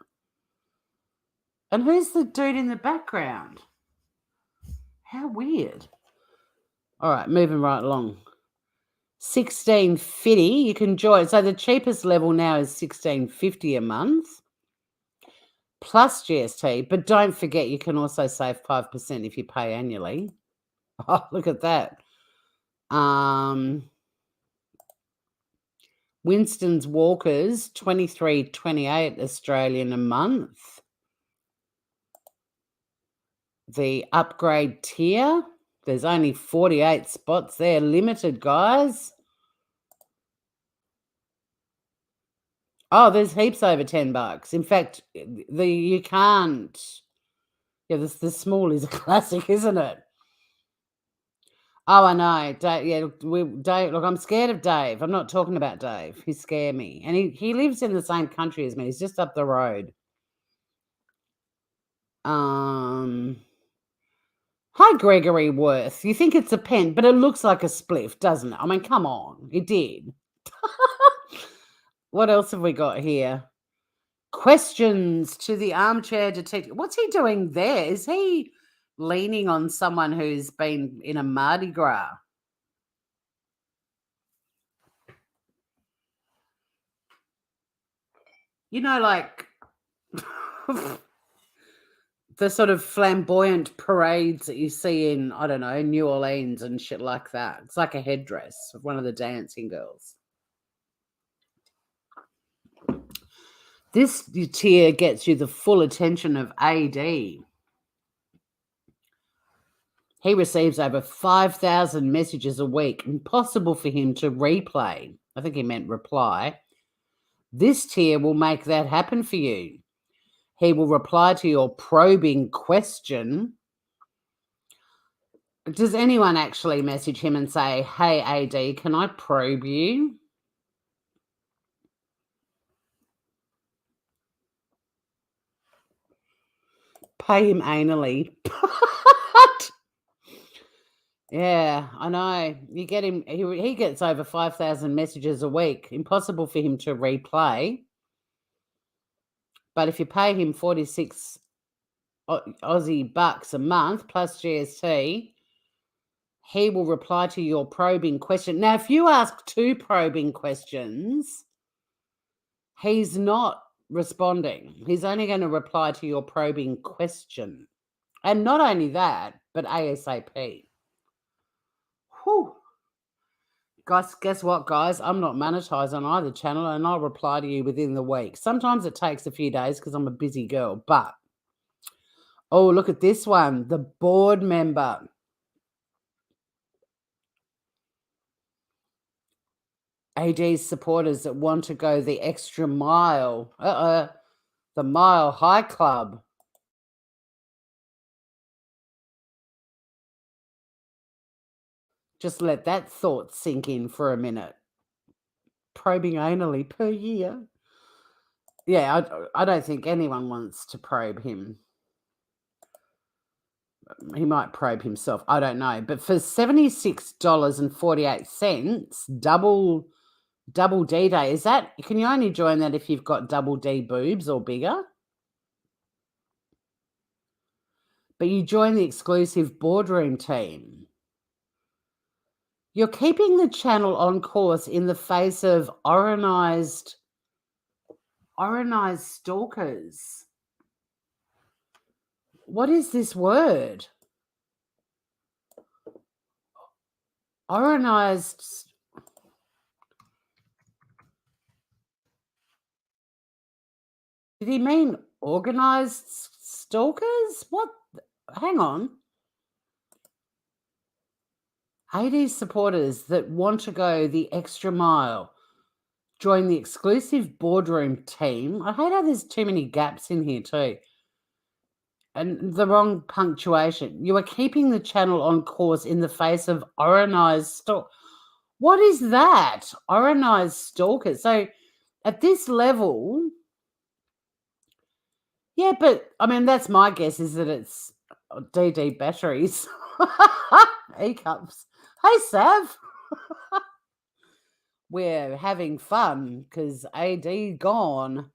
And who's the dude in the background? How weird. All right, moving right along. 1650, you can join. So the cheapest level now is $16.50 a month plus GST. But don't forget, you can also save 5% if you pay annually. Oh, look at that. Winston's Walkers, $23.28 Australian a month. The upgrade tier, there's only 48 spots there, limited, guys. Oh, there's heaps over $10. In fact, you can't. Yeah, the small is a classic, isn't it? Oh, I know. Dave, yeah, Dave. Look, I'm scared of Dave. I'm not talking about Dave. He scared me, and he lives in the same country as me. He's just up the road. Hi, Gregory Worth. You think it's a pen, but it looks like a spliff, doesn't it? I mean, come on. It did. What else have we got here? Questions to the Armchair Detective. What's he doing there? Is he leaning on someone who's been in a Mardi Gras? You know, like the sort of flamboyant parades that you see in, I don't know, New Orleans and shit like that. It's like a headdress of one of the dancing girls. This tier gets you the full attention of AD. He receives over 5,000 messages a week, impossible for him to replay. I think he meant reply. This tier will make that happen for you. He will reply to your probing question. Does anyone actually message him and say, hey, AD, can I probe you? Pay him anally. Yeah, I know. You get him. He gets over 5,000 messages a week. Impossible for him to replay. But if you pay him 46 Aussie bucks a month plus GST, he will reply to your probing question. Now, if you ask 2 probing questions, he's not responding. He's only going to reply to your probing question. And not only that, but ASAP. Whew. Guess what, guys? I'm not monetized on either channel, and I'll reply to you within the week. Sometimes it takes a few days because I'm a busy girl, but oh, look at this one. The board member. AD's supporters that want to go the extra mile. The Mile High Club. Just let that thought sink in for a minute. Probing anally per year. Yeah, I don't think anyone wants to probe him. He might probe himself. I don't know. But for $76.48, double D day, is that, can you only join that if you've got double D boobs or bigger? But you join the exclusive boardroom team. You're keeping the channel on course in the face of oranized stalkers. What is this word? Oranized. Did he mean organized stalkers? What? Hang on. AD supporters that want to go the extra mile join the exclusive boardroom team. I hate how there's too many gaps in here too. And the wrong punctuation. You are keeping the channel on course in the face of oranized stalk. What is that? Oranized stalkers. So at this level, yeah, but I mean, that's my guess is that it's DD batteries. E-cups. Hey, Sav. We're having fun because AD gone.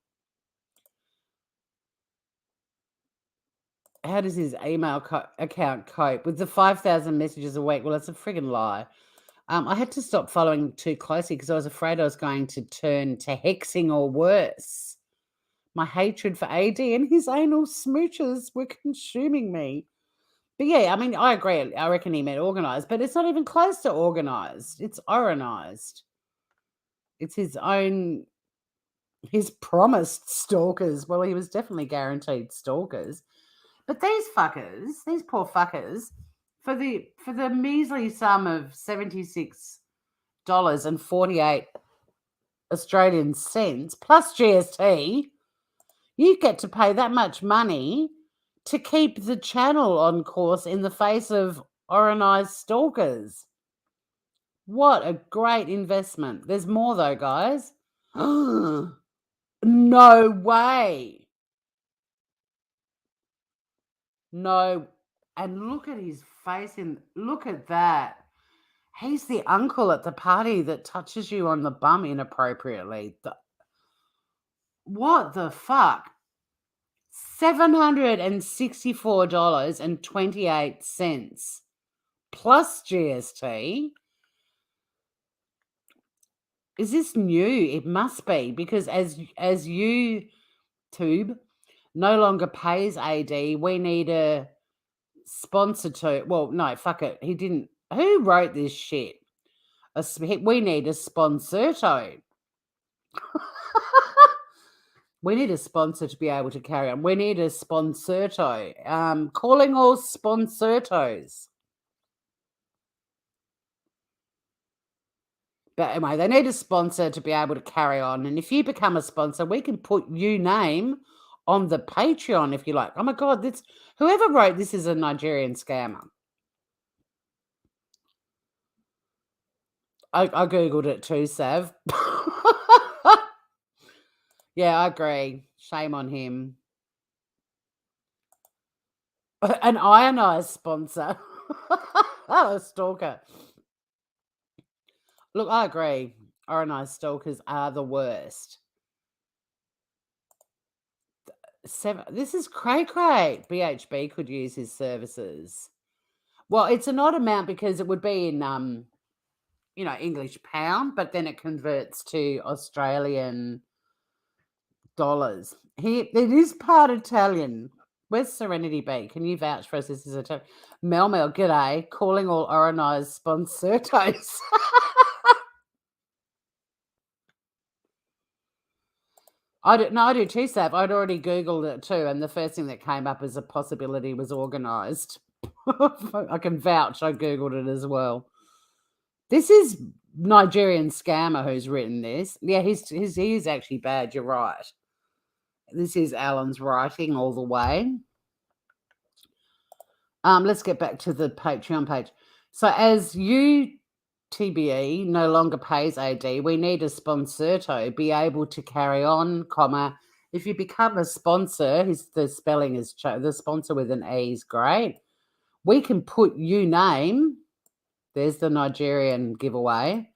How does his email account cope with the 5,000 messages a week? Well, it's a friggin' lie. I had to stop following too closely because I was afraid I was going to turn to hexing or worse. My hatred for AD and his anal smooches were consuming me. But yeah, I mean, I agree. I reckon he meant organised, but it's not even close to organised. It's oranized. It's his promised stalkers. Well, he was definitely guaranteed stalkers. But these fuckers, these poor fuckers, for the measly sum of $76.48 Australian cents plus GST, you get to pay that much money to keep the channel on course in the face of oranized stalkers. What a great investment. There's more though, guys. No way. No. And look at his face look at that. He's the uncle at the party that touches you on the bum inappropriately. What the fuck? $764.28 plus GST. Is this new? It must be, because as YouTube no longer pays AD, we need a sponsor to. Well, no, fuck it. He didn't. Who wrote this shit? We need a sponsorto. We need a sponsor to be able to carry on. We need a sponsorto. Calling all sponsortos. But anyway, they need a sponsor to be able to carry on. And if you become a sponsor, we can put your name on the Patreon if you like. Oh my God, whoever wrote this is a Nigerian scammer. I Googled it too, Sav. Yeah, I agree. Shame on him. An ionized sponsor. Oh, a stalker. Look, I agree. Ionized stalkers are the worst. This is cray-cray. BHB could use his services. Well, it's an odd amount because it would be in English pound, but then it converts to Australian dollars. It is part Italian. Where's Serenity B? Can you vouch for us? This is Italian. Mel, g'day. Calling all Oronized sponsortos. I do too, Sav. I'd already Googled it too, and the first thing that came up as a possibility was organised. I can vouch. I Googled it as well. This is Nigerian scammer who's written this. Yeah, he is actually bad. You're right. This is Alan's writing all the way. Let's get back to the Patreon page. So as UTBE no longer pays AD, we need a sponsorto be able to carry on, comma. If you become a sponsor, the spelling is the sponsor with an E is great. We can put you name, there's the Nigerian giveaway,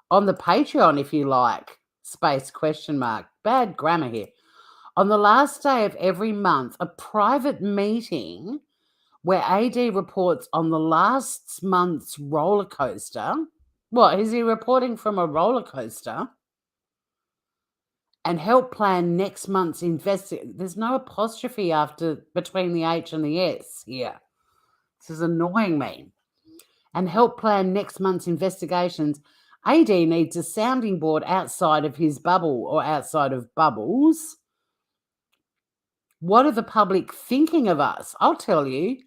on the Patreon if you like, space question mark. Bad grammar here. On the last day of every month, a private meeting where AD reports on the last month's roller coaster. What, is he reporting from a roller coaster? And help plan next month's investigation. There's no apostrophe between the H and the S here. This is annoying me. And help plan next month's investigations. AD needs a sounding board outside of his bubble or outside of bubbles. What are the public thinking of us? I'll tell you.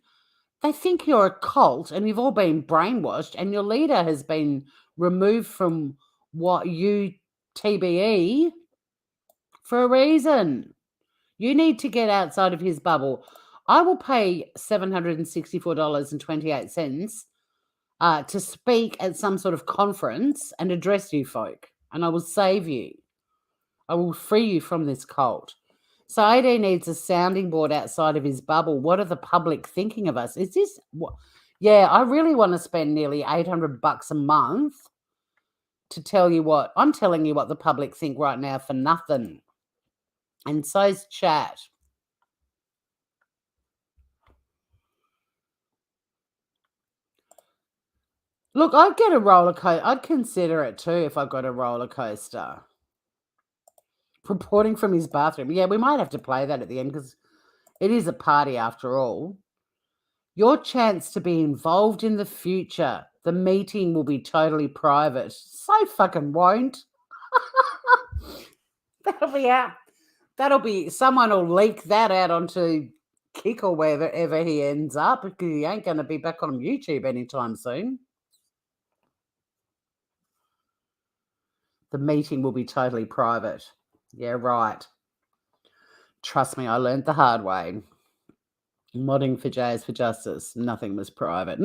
They think you're a cult and you've all been brainwashed and your leader has been removed from what you TBE for a reason. You need to get outside of his bubble. I will pay $764.28 to speak at some sort of conference and address you folk, and I will save you. I will free you from this cult. So AD needs a sounding board outside of his bubble. What are the public thinking of us? Is this what? Yeah, I really want to spend nearly $800 a month to tell you what. I'm telling you what the public think right now for nothing. And so's chat. Look, I'd get a roller coaster. I'd consider it too if I got a roller coaster. Reporting from his bathroom. Yeah, we might have to play that at the end because it is a party after all. Your chance to be involved in the future. The meeting will be totally private. So fucking won't. That'll be out. Someone will leak that out onto Kick or wherever he ends up because he ain't going to be back on YouTube anytime soon. The meeting will be totally private. Yeah, right. Trust me, I learned the hard way. Modding for Jay is for justice. Nothing was private.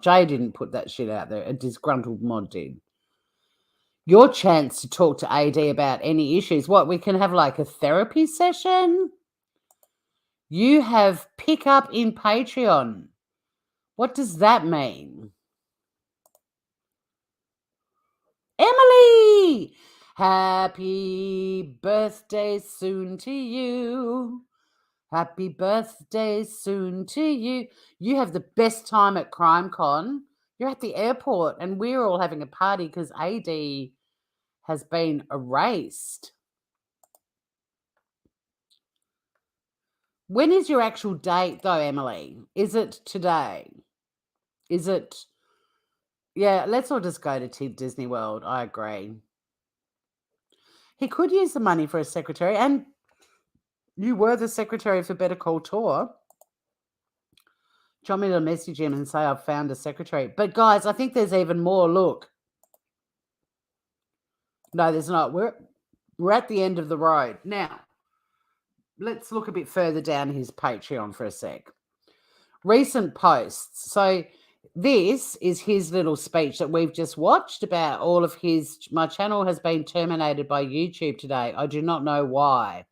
Jay didn't put that shit out there. A disgruntled mod did. Your chance to talk to AD about any issues. What, we can have like a therapy session? You have pick up in Patreon. What does that mean? Emily! Happy birthday soon to you. Happy birthday soon to you. You have the best time at CrimeCon. You're at the airport and we're all having a party because AD has been erased. When is your actual date though, Emily? Is it today? Is it... Yeah, let's all just go to Disney World. I agree. He could use the money for a secretary, and you were the secretary for Better Call Tour. Do you want me to message him and say I've found a secretary? But guys, I think there's even more. Look. No, there's not. We're at the end of the road. Now, let's look a bit further down his Patreon for a sec. Recent posts. So this is his little speech that we've just watched about all of his... My channel has been terminated by YouTube today. I do not know why.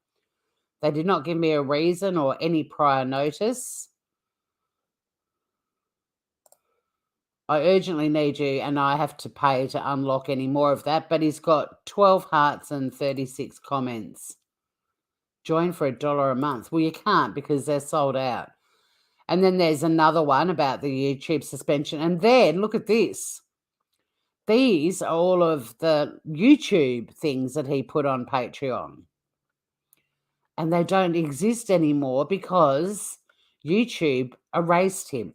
They did not give me a reason or any prior notice. I urgently need you, and I have to pay to unlock any more of that. But he's got 12 hearts and 36 comments. Join for $1 a month. Well, you can't because they're sold out. And then there's another one about the YouTube suspension. And then look at this. These are all of the YouTube things that he put on Patreon. And they don't exist anymore because YouTube erased him.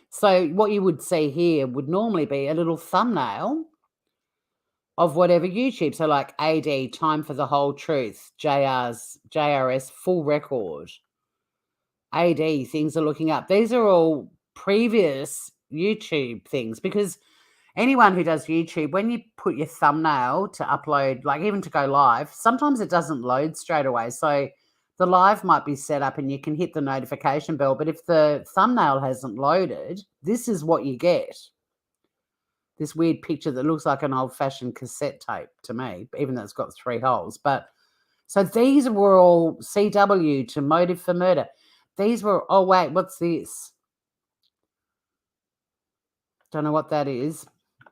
So what you would see here would normally be a little thumbnail of whatever YouTube. So like AD, Time for the Whole Truth, JRS, Full Record, AD, Things Are Looking Up. These are all previous YouTube things because anyone who does YouTube, when you put your thumbnail to upload, like even to go live, sometimes it doesn't load straight away. So the live might be set up and you can hit the notification bell. But if the thumbnail hasn't loaded, this is what you get. This weird picture that looks like an old-fashioned cassette tape to me, even though it's got 3 holes. But so these were all CW to Motive for Murder. These were, oh, wait, what's this? Don't know what that is.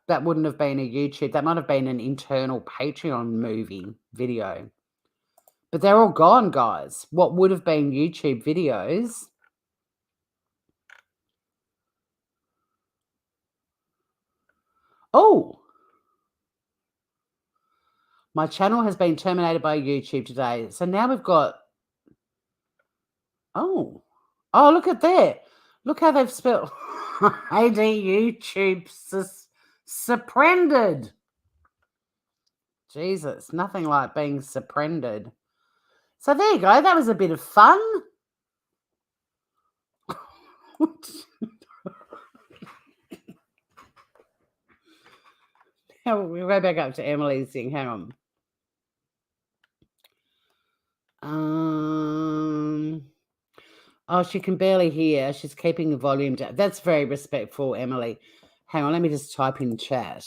That wouldn't have been a YouTube. That might have been an internal Patreon movie video. But they're all gone, guys. What would have been YouTube videos. Oh. My channel has been terminated by YouTube today. So now we've got... Oh. Oh, look at that. Look how they've spelled... AD YouTube suspended. Jesus, nothing like being suspended. So there you go. That was a bit of fun. We'll go back up to Emily's thing. Hang on. Oh, she can barely hear. She's keeping the volume down. That's very respectful, Emily. Hang on, let me just type in chat.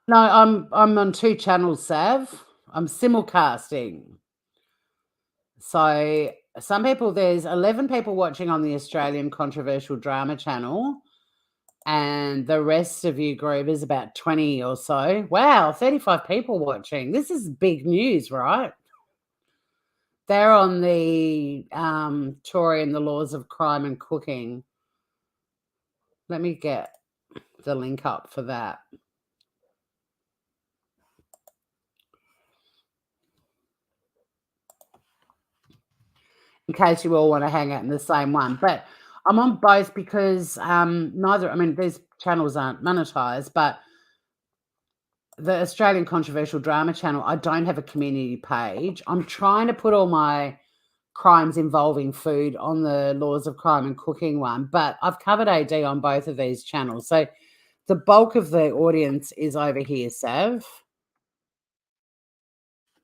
No, I'm on 2 channels, Sav. I'm simulcasting. So some people, there's 11 people watching on the Australian Controversial Drama channel, and the rest of you group is about 20 or so. Wow, 35 people watching. This is big news, right? They're on the Tory and the Laws of Crime and Cooking. Let me get the link up for that. In case you all want to hang out in the same one. But I'm on both because these channels aren't monetized, but the Australian Controversial Drama channel, I don't have a community page. I'm trying to put all my crimes involving food on the Laws of Crime and Cooking one, but I've covered AD on both of these channels. So the bulk of the audience is over here, Sav,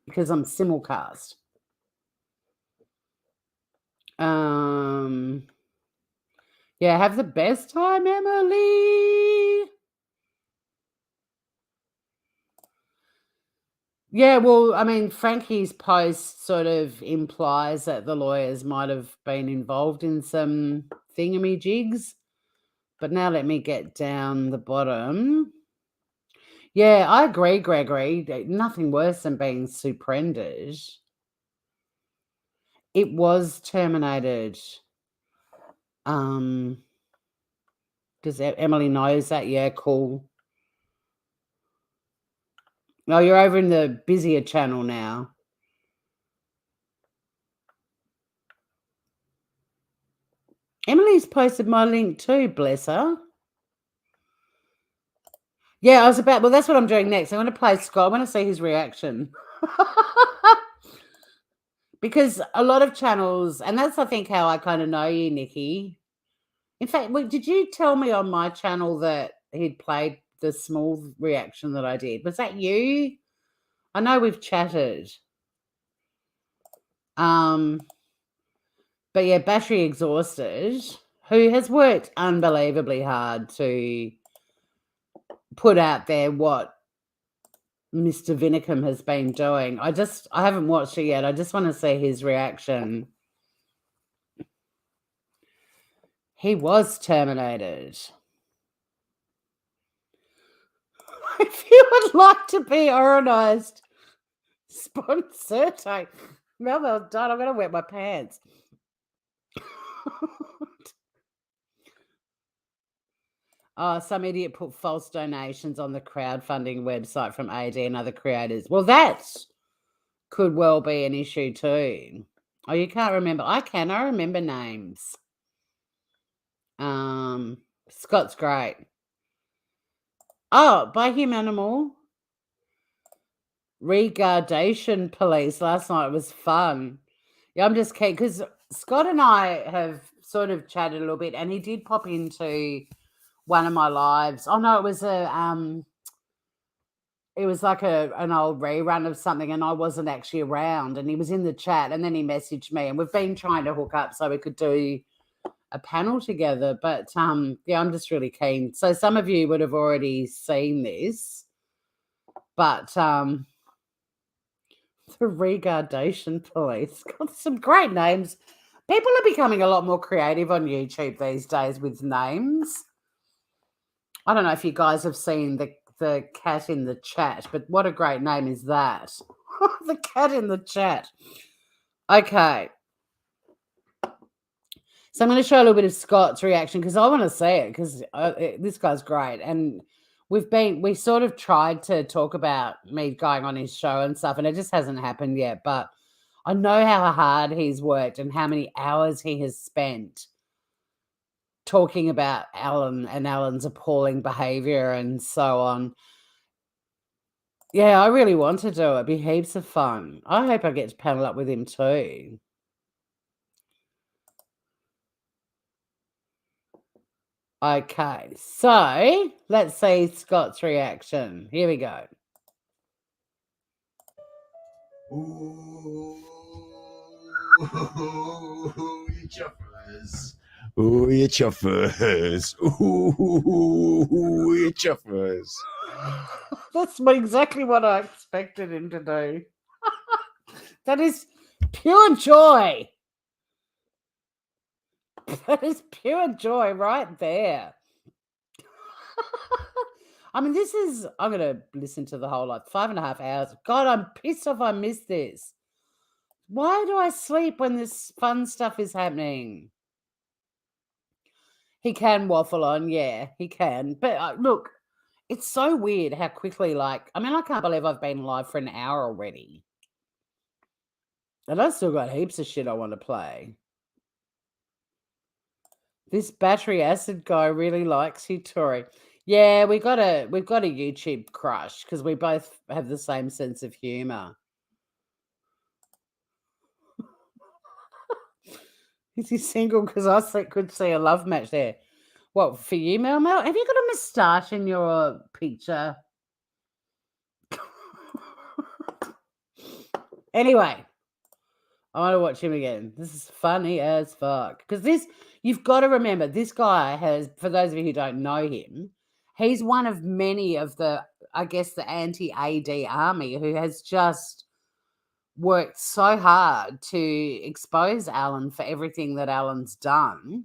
because I'm simulcast. Yeah, have the best time, Emily. Yeah, well, I mean, Frankie's post sort of implies that the lawyers might have been involved in some thingamajigs. But now let me get down the bottom. Yeah, I agree, Gregory. Nothing worse than being suspended. It was terminated. Because Emily knows that. Yeah, cool. No, you're over in the busier channel now. Emily's posted my link too, bless her. Yeah, well, that's what I'm doing next. I'm going to play Scott. I want to see his reaction. Because a lot of channels, and that's, I think, how I kind of know you, Nikki. In fact, did you tell me on my channel that he'd played the small reaction that I did? Was that you? I know we've chatted. But yeah, Battery Exhausted, who has worked unbelievably hard to put out there what Mr Vinnicombe has been doing. I haven't watched it yet. I just want to see his reaction. He was terminated. If you would like to be oronised, sponsor. Well done. I'm going to wet my pants. Oh, some idiot put false donations on the crowdfunding website from AD and other creators. Well, that could well be an issue too. Oh, you can't remember. I can. I remember names. Scott's great. Oh, by Humanimal. Regardation Police last night was fun. Yeah, I'm just kidding because Scott and I have sort of chatted a little bit, and he did pop into one of my lives. Oh no, it was like an old rerun of something, and I wasn't actually around, and he was in the chat, and then he messaged me, and we've been trying to hook up so we could do a panel together. But yeah, I'm just really keen. So some of you would have already seen this, but the Regardation Police got some great names. People are becoming a lot more creative on YouTube these days with names. I don't know if you guys have seen the cat in the chat, but what a great name is that? The cat in the chat. Okay. So I'm going to show a little bit of Scott's reaction because I want to see it because this guy's great. And we sort of tried to talk about me going on his show and stuff, and it just hasn't happened yet. But I know how hard he's worked and how many hours he has spent talking about Alan and Alan's appalling behavior and so on. Yeah, I really want to do it. It'd be heaps of fun. I hope I get to panel up with him too. Okay, so let's see Scott's reaction. Here we go. Ooh, you chuffers. Ooh, you chuffers. Ooh, you chuffers. That's exactly what I expected him to do. That is pure joy. That is pure joy right there. I mean, I'm going to listen to the whole 5.5 hours. God, I'm pissed off I missed this. Why do I sleep when this fun stuff is happening? He can waffle on, yeah, he can. But look, it's so weird how quickly, I can't believe I've been live for an hour already. And I've still got heaps of shit I want to play. This battery acid guy really likes you, Tori. Yeah, we've got a YouTube crush because we both have the same sense of humor. Is he single? Because I could see a love match there. What, for you, Mel? Have you got a moustache in your picture? Anyway, I want to watch him again. This is funny as fuck. Because you've got to remember, this guy has, for those of you who don't know him, he's one of many of the anti-AD army who has just worked so hard to expose Alan for everything that Alan's done.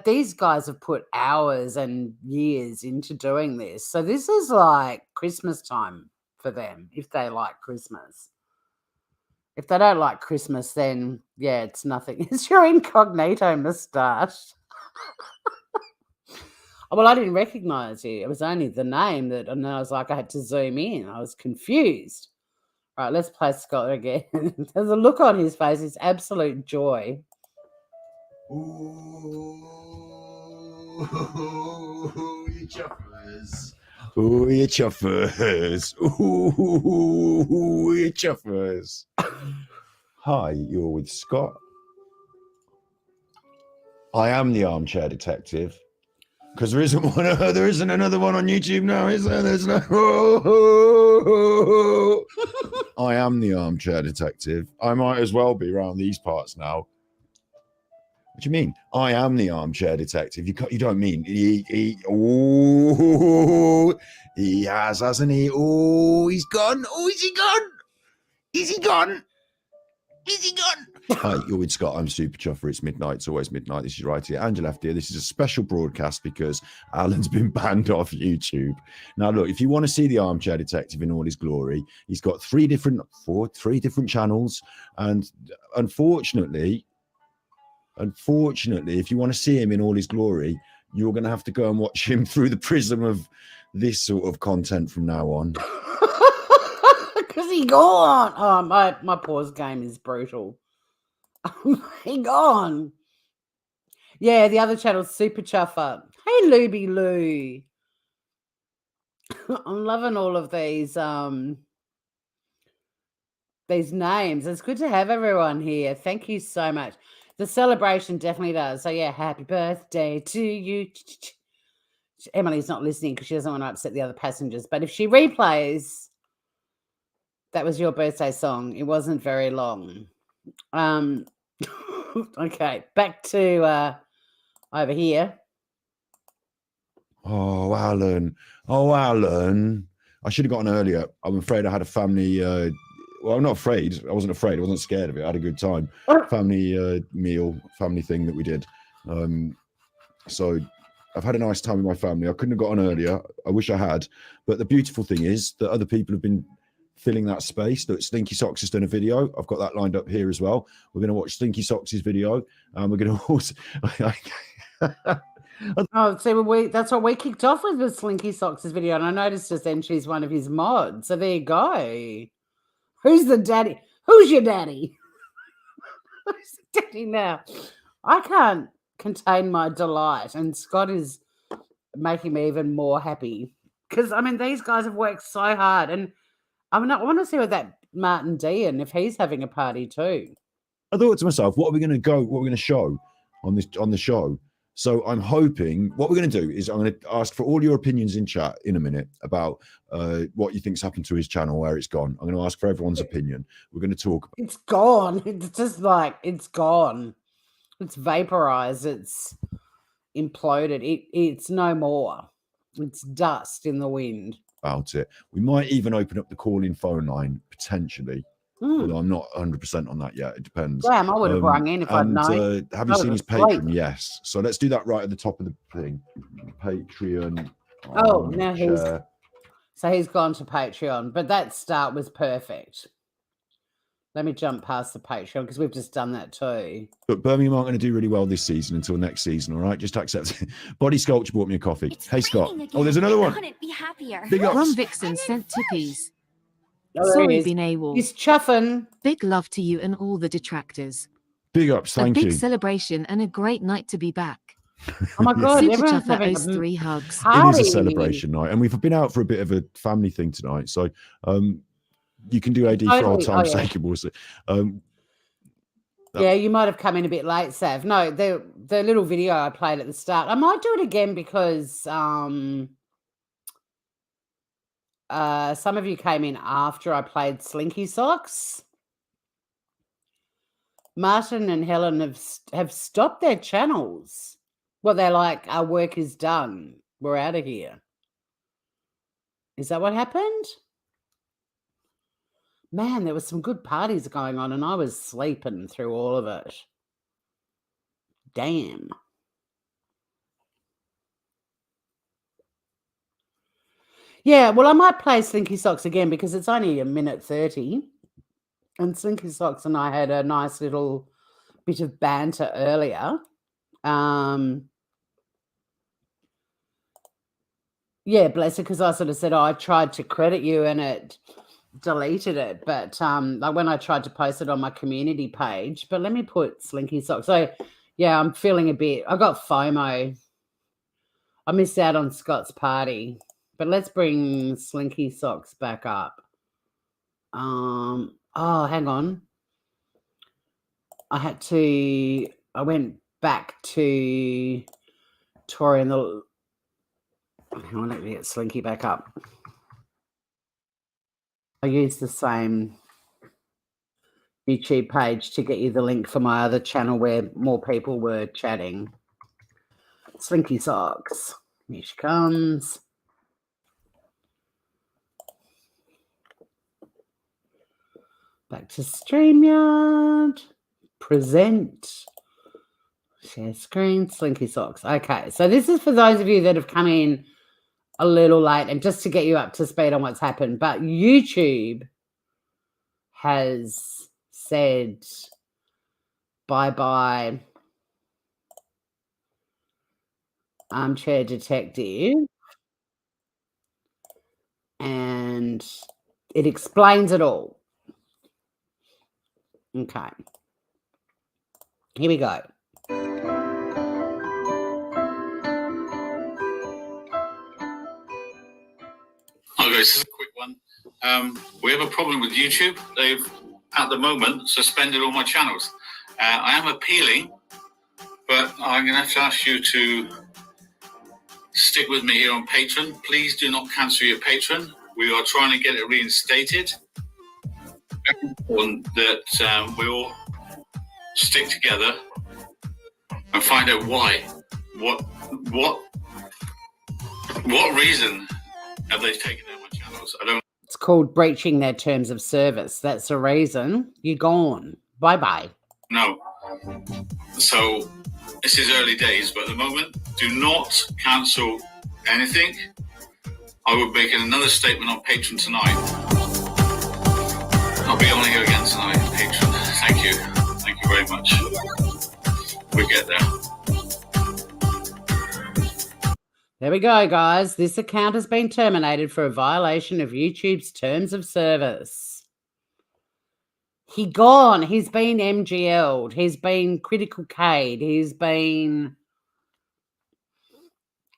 These guys have put hours and years into doing this. So this is like Christmas time for them, if they like Christmas. If they don't like Christmas, then, yeah, it's nothing. It's your incognito moustache. Well, I didn't recognize you. It was only the name and then I was like, I had to zoom in. I was confused. All right, let's play Scott again. There's a look on his face. It's absolute joy. Ooh, you chuffers. Ooh, you chuffers. Ooh, you chuffers. Hi, you're with Scott. I am the Armchair Detective. Because there isn't another one on YouTube now, is there? There's no. I am the Armchair Detective. I might as well be around these parts now. What do you mean? I am the armchair detective. You don't mean he has, hasn't he? Oh, he's gone. Oh, is he gone? Is he gone? Is he gone? Hi, you're with Scott. I'm Super Chuffer. It's midnight. It's always midnight. This is right here. Angela left here. This is a special broadcast because Alan's been banned off YouTube. Now, look, if you want to see the Armchair Detective in all his glory, he's got three different channels. And unfortunately, if you want to see him in all his glory, you're going to have to go and watch him through the prism of this sort of content from now on. Because he gone. Oh, my pause game is brutal. He gone. Yeah, the other channel's Super Chuffer. Hey, Looby Loo. I'm loving all of these names. It's good to have everyone here. Thank you so much. The celebration definitely does. So yeah, happy birthday to you. Emily's not listening because she doesn't want to upset the other passengers. But if she replays, that was your birthday song. It wasn't very long. Okay, back to over here. Oh, Alan. I should have gotten earlier. I'm afraid I had a family. Well, I'm not afraid. I wasn't afraid. I wasn't scared of it. I had a good time. Family meal, family thing that we did. So I've had a nice time with my family. I couldn't have gotten earlier. I wish I had. But the beautiful thing is that other people have been filling that space. That Stinky Socks has done a video. I've got that lined up here as well. We're going to watch Stinky Socks' video. And we're going to also... Oh, so that's what we kicked off with Slinky Socks' video. And I noticed just then she's one of his mods. So there you go. Who's the daddy? Who's your daddy? Who's the daddy now? I can't contain my delight. And Scott is making me even more happy. Because, I mean, these guys have worked so hard. And I want to see what that Martin D and if he's having a party too. I thought to myself, what are we going to show on the show? So I'm hoping what we're going to do is I'm going to ask for all your opinions in chat in a minute about what you think's happened to his channel, where it's gone. I'm going to ask for everyone's opinion. We're going to talk. It's gone. It's just like it's gone. It's vaporized. It's imploded. It's no more. It's dust in the wind. About it. We might even open up the call-in phone line potentially. Although I'm not 100% on that yet. It depends. Damn, I would have rung in if I'd known. Have you seen his Patreon? Yes. So let's do that right at the top of the thing. Patreon. Oh, now he's gone to Patreon. But that start was perfect. Let me jump past the Patreon because we've just done that too. But Birmingham aren't going to do really well this season until next season, all right? Just accept it. Body Sculpture bought me a coffee. Hey, Scott. Again. Oh, there's another one. Couldn't be happier. Big ups. Ron Vixen sent tippies. Oh, Sorry, been AWOL. He's chuffing. Big love to you and all the detractors. Big ups, thank you. you. A big celebration and a great night to be back. Oh my God, Super everyone's Chuffer having owes 3 hugs. It is a celebration night, and we've been out for a bit of a family thing tonight. So you can do AD for old time's sake. Yeah, you might have come in a bit late, Sav. No, the little video I played at the start. I might do it again because some of you came in after I played Slinky Socks. Martin and Helen have stopped their channels. Well, they're like, our work is done. We're out of here. Is that what happened? Man, there were some good parties going on and I was sleeping through all of it. Damn. Yeah, well, I might play Slinky Socks again because it's only 1:30. And Slinky Socks and I had a nice little bit of banter earlier. Yeah, bless it, because I sort of said, I tried to credit you and it deleted it. But like when I tried to post it on my community page, but let me put Slinky Socks. So, yeah, I'm feeling a bit, I got FOMO. I missed out on Scott's party. But let's bring Slinky Socks back up. Oh, hang on. I went back to Tori and the... Hang on, let me get Slinky back up. I used the same YouTube page to get you the link for my other channel where more people were chatting. Slinky Socks. Here she comes. Back to StreamYard. Present. Share screen. Slinky Socks. Okay, so this is for those of you that have come in a little late and just to get you up to speed on what's happened. But YouTube has said bye-bye Armchair Detective, and it explains it all. Okay. Here we go. Okay, this is a quick one. We have a problem with YouTube. They've, at the moment, suspended all my channels. I am appealing, but I'm going to have to ask you to stick with me here on Patreon. Please do not cancel your Patreon. We are trying to get it reinstated. Very important that we all stick together and find out why. What reason have they taken down my channels? I don't. It's called breaching their terms of service. That's the reason. You're gone. Bye-bye. No. So this is early days, but at the moment, do not cancel anything. I will make another statement on Patreon tonight. I'll be on here again tonight, Patreon. Thank you. Thank you very much. We get there. There we go, guys. This account has been terminated for a violation of YouTube's terms of service. He gone. He's been MGL'd. He's been critical K'd. He's been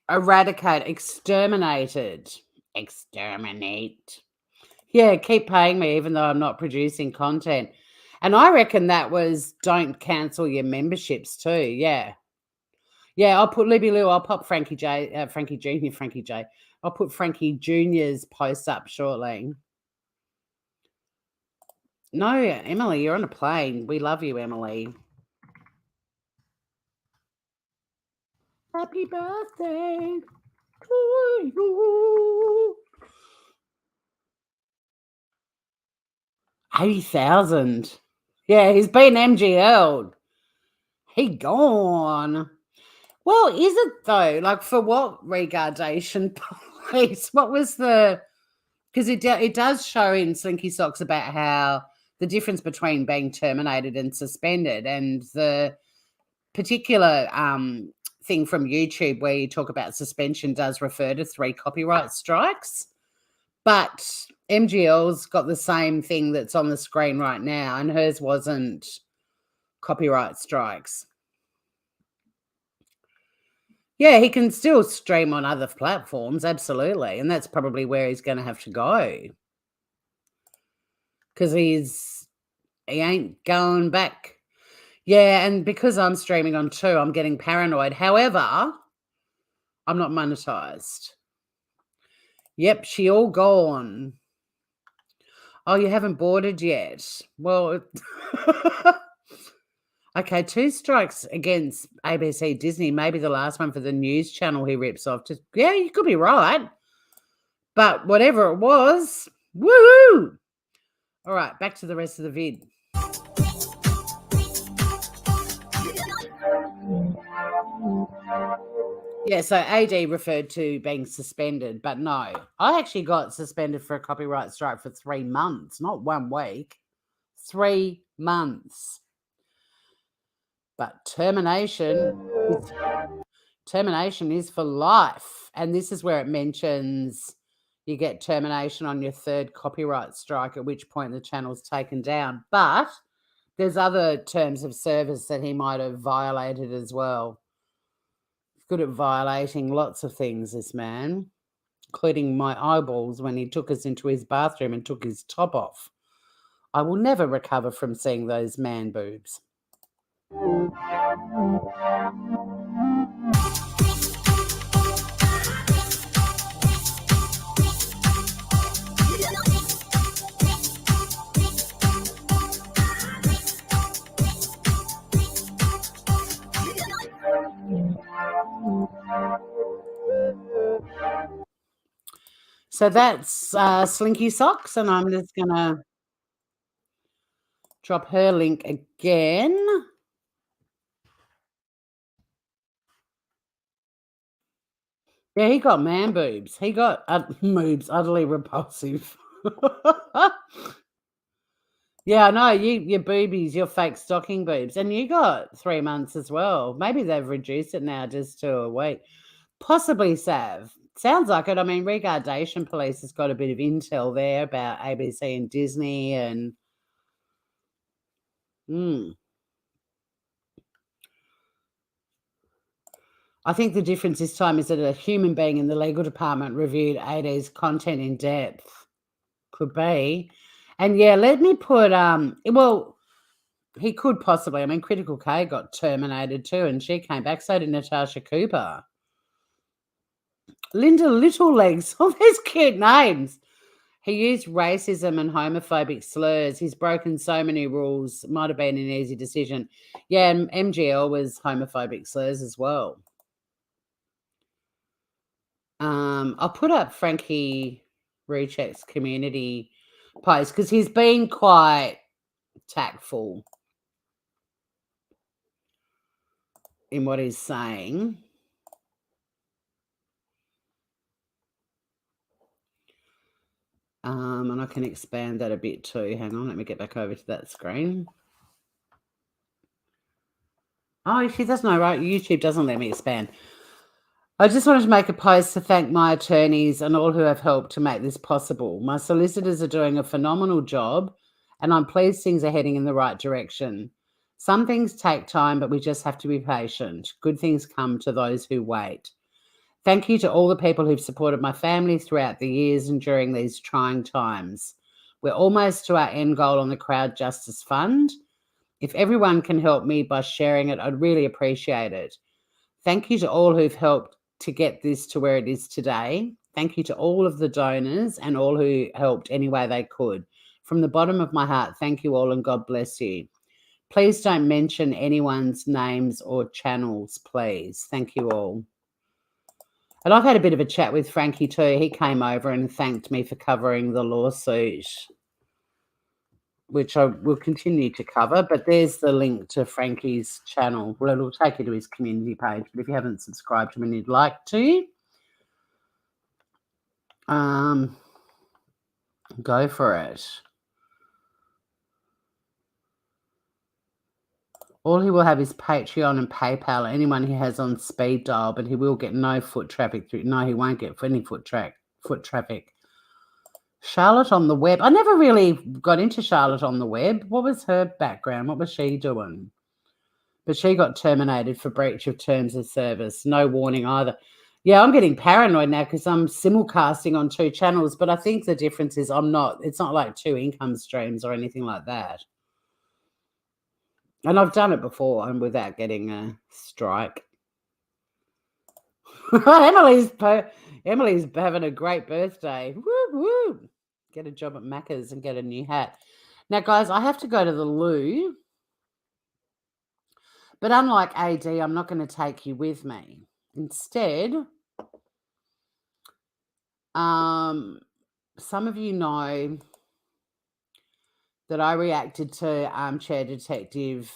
eradicated, exterminated. Exterminate. Yeah, keep paying me even though I'm not producing content. And I reckon that was don't cancel your memberships too. Yeah. Yeah, I'll put Libby Lou. I'll pop Frankie J. I'll put Frankie Jr.'s post up shortly. No, Emily, you're on a plane. We love you, Emily. Happy birthday to you. 80,000. Yeah, he's been MGL'd. He gone. Well, is it though? Like for what regardation police? What was the? Because it does show in Slinky Socks about how the difference between being terminated and suspended, and the particular thing from YouTube where you talk about suspension does refer to 3 copyright strikes, but MGL's got the same thing that's on the screen right now, and hers wasn't copyright strikes. Yeah, he can still stream on other platforms, absolutely. And that's probably where he's going to have to go. Because he ain't going back. Yeah, and because I'm streaming on 2, I'm getting paranoid. However, I'm not monetized. Yep, she all gone. Oh, you haven't boarded yet. Well... Okay, 2 strikes against ABC Disney, maybe the last one for the news channel he rips off. Just, yeah, you could be right. But whatever it was, woohoo! All right, back to the rest of the vid. Yeah, so AD referred to being suspended, but no. I actually got suspended for a copyright strike for 3 months, not 1 week. 3 months. But termination is for life. And this is where it mentions you get termination on your 3rd copyright strike, at which point the channel's taken down. But there's other terms of service that he might have violated as well. He's good at violating lots of things, this man, including my eyeballs when he took us into his bathroom and took his top off. I will never recover from seeing those man boobs. So that's Slinky Socks, and I'm just going to drop her link again. Yeah, he got man boobs. He got moobs, utterly repulsive. Yeah, I know. Your boobies, your fake stocking boobs. And you got 3 months as well. Maybe they've reduced it now just to a week. Possibly, Sav. Sounds like it. I mean, Regardation Police has got a bit of intel there about ABC and Disney and... I think the difference this time is that a human being in the legal department reviewed AD's content in depth. Could be. And yeah, let me put well, he could possibly. I mean, Critical K got terminated too, and she came back. So did Natasha Cooper. Linda Little Legs. All these cute names. He used racism and homophobic slurs. He's broken so many rules. Might have been an easy decision. Yeah, and MGL was homophobic slurs as well. I'll put up Frankie Rzucek's community post because he's been quite tactful in what he's saying. And I can expand that a bit too. Hang on, let me get back over to that screen. Oh, she doesn't know, right? YouTube doesn't let me expand. I just wanted to make a post to thank my attorneys and all who have helped to make this possible. My solicitors are doing a phenomenal job, and I'm pleased things are heading in the right direction. Some things take time, but we just have to be patient. Good things come to those who wait. Thank you to all the people who've supported my family throughout the years and during these trying times. We're almost to our end goal on the Crowd Justice Fund. If everyone can help me by sharing it, I'd really appreciate it. Thank you to all who've helped to get this to where it is today. Thank you to all of the donors and all who helped any way they could. From the bottom of my heart, thank you all and God bless you. Please don't mention anyone's names or channels, please. Thank you all. And I've had a bit of a chat with Frankie too. He came over and thanked me for covering the lawsuit, which I will continue to cover. But there's the link to Frankie's channel. Well, it'll take you to his community page. But if you haven't subscribed to him and you'd like to, go for it. All he will have is Patreon and PayPal. Anyone he has on speed dial, but he will get no foot traffic through. No, he won't get any foot traffic. Charlotte on the web. I never really got into Charlotte on the web. What was her background? What was she doing? But she got terminated for breach of terms of service. No warning either. Yeah, I'm getting paranoid now because I'm simulcasting on 2 channels, but I think the difference is it's not like 2 income streams or anything like that. And I've done it before and without getting a strike. Emily's having a great birthday. Woo, woo. Get a job at Macca's and get a new hat. Now, guys, I have to go to the loo. But unlike AD, I'm not going to take you with me. Instead, some of you know that I reacted to Armchair Detective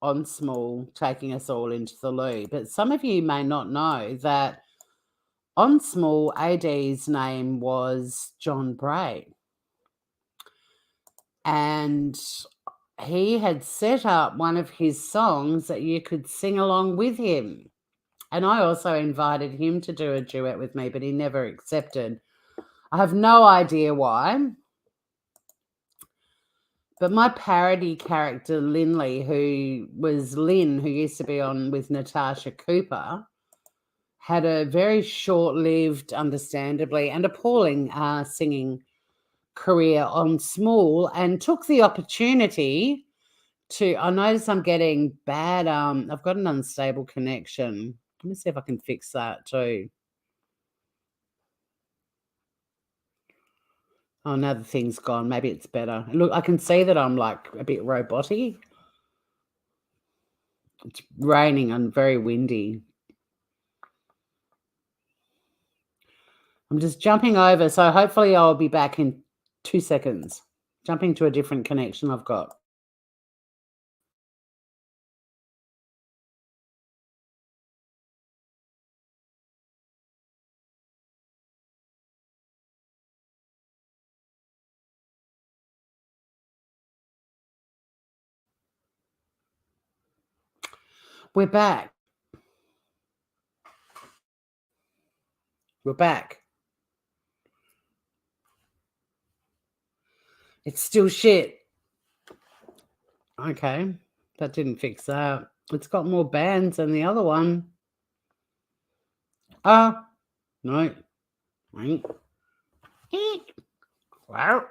on Small taking us all into the loo. But some of you may not know that on Small, AD's name was John Bray. And he had set up one of his songs that you could sing along with him. And I also invited him to do a duet with me, but he never accepted. I have no idea why. But my parody character, Linley, who was Lynn, who used to be on with Natasha Cooper, had a very short-lived, understandably, and appalling singing career on Small and took the opportunity to... I notice I'm getting bad... I've got an unstable connection. Let me see if I can fix that too. Oh, now the thing's gone. Maybe it's better. Look, I can see that I'm like a bit roboty. It's raining and very windy. I'm just jumping over, so hopefully I'll be back in 2 seconds. Jumping to a different connection I've got. We're back. We're back. It's still shit. Okay, that didn't fix that. It's got more bands than the other one. Oh, no. Wow.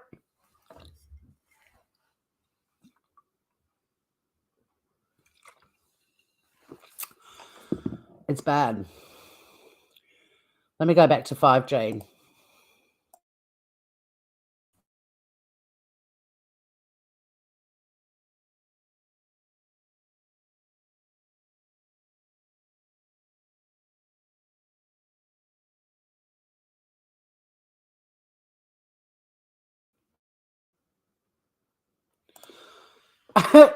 It's bad. Let me go back to 5G.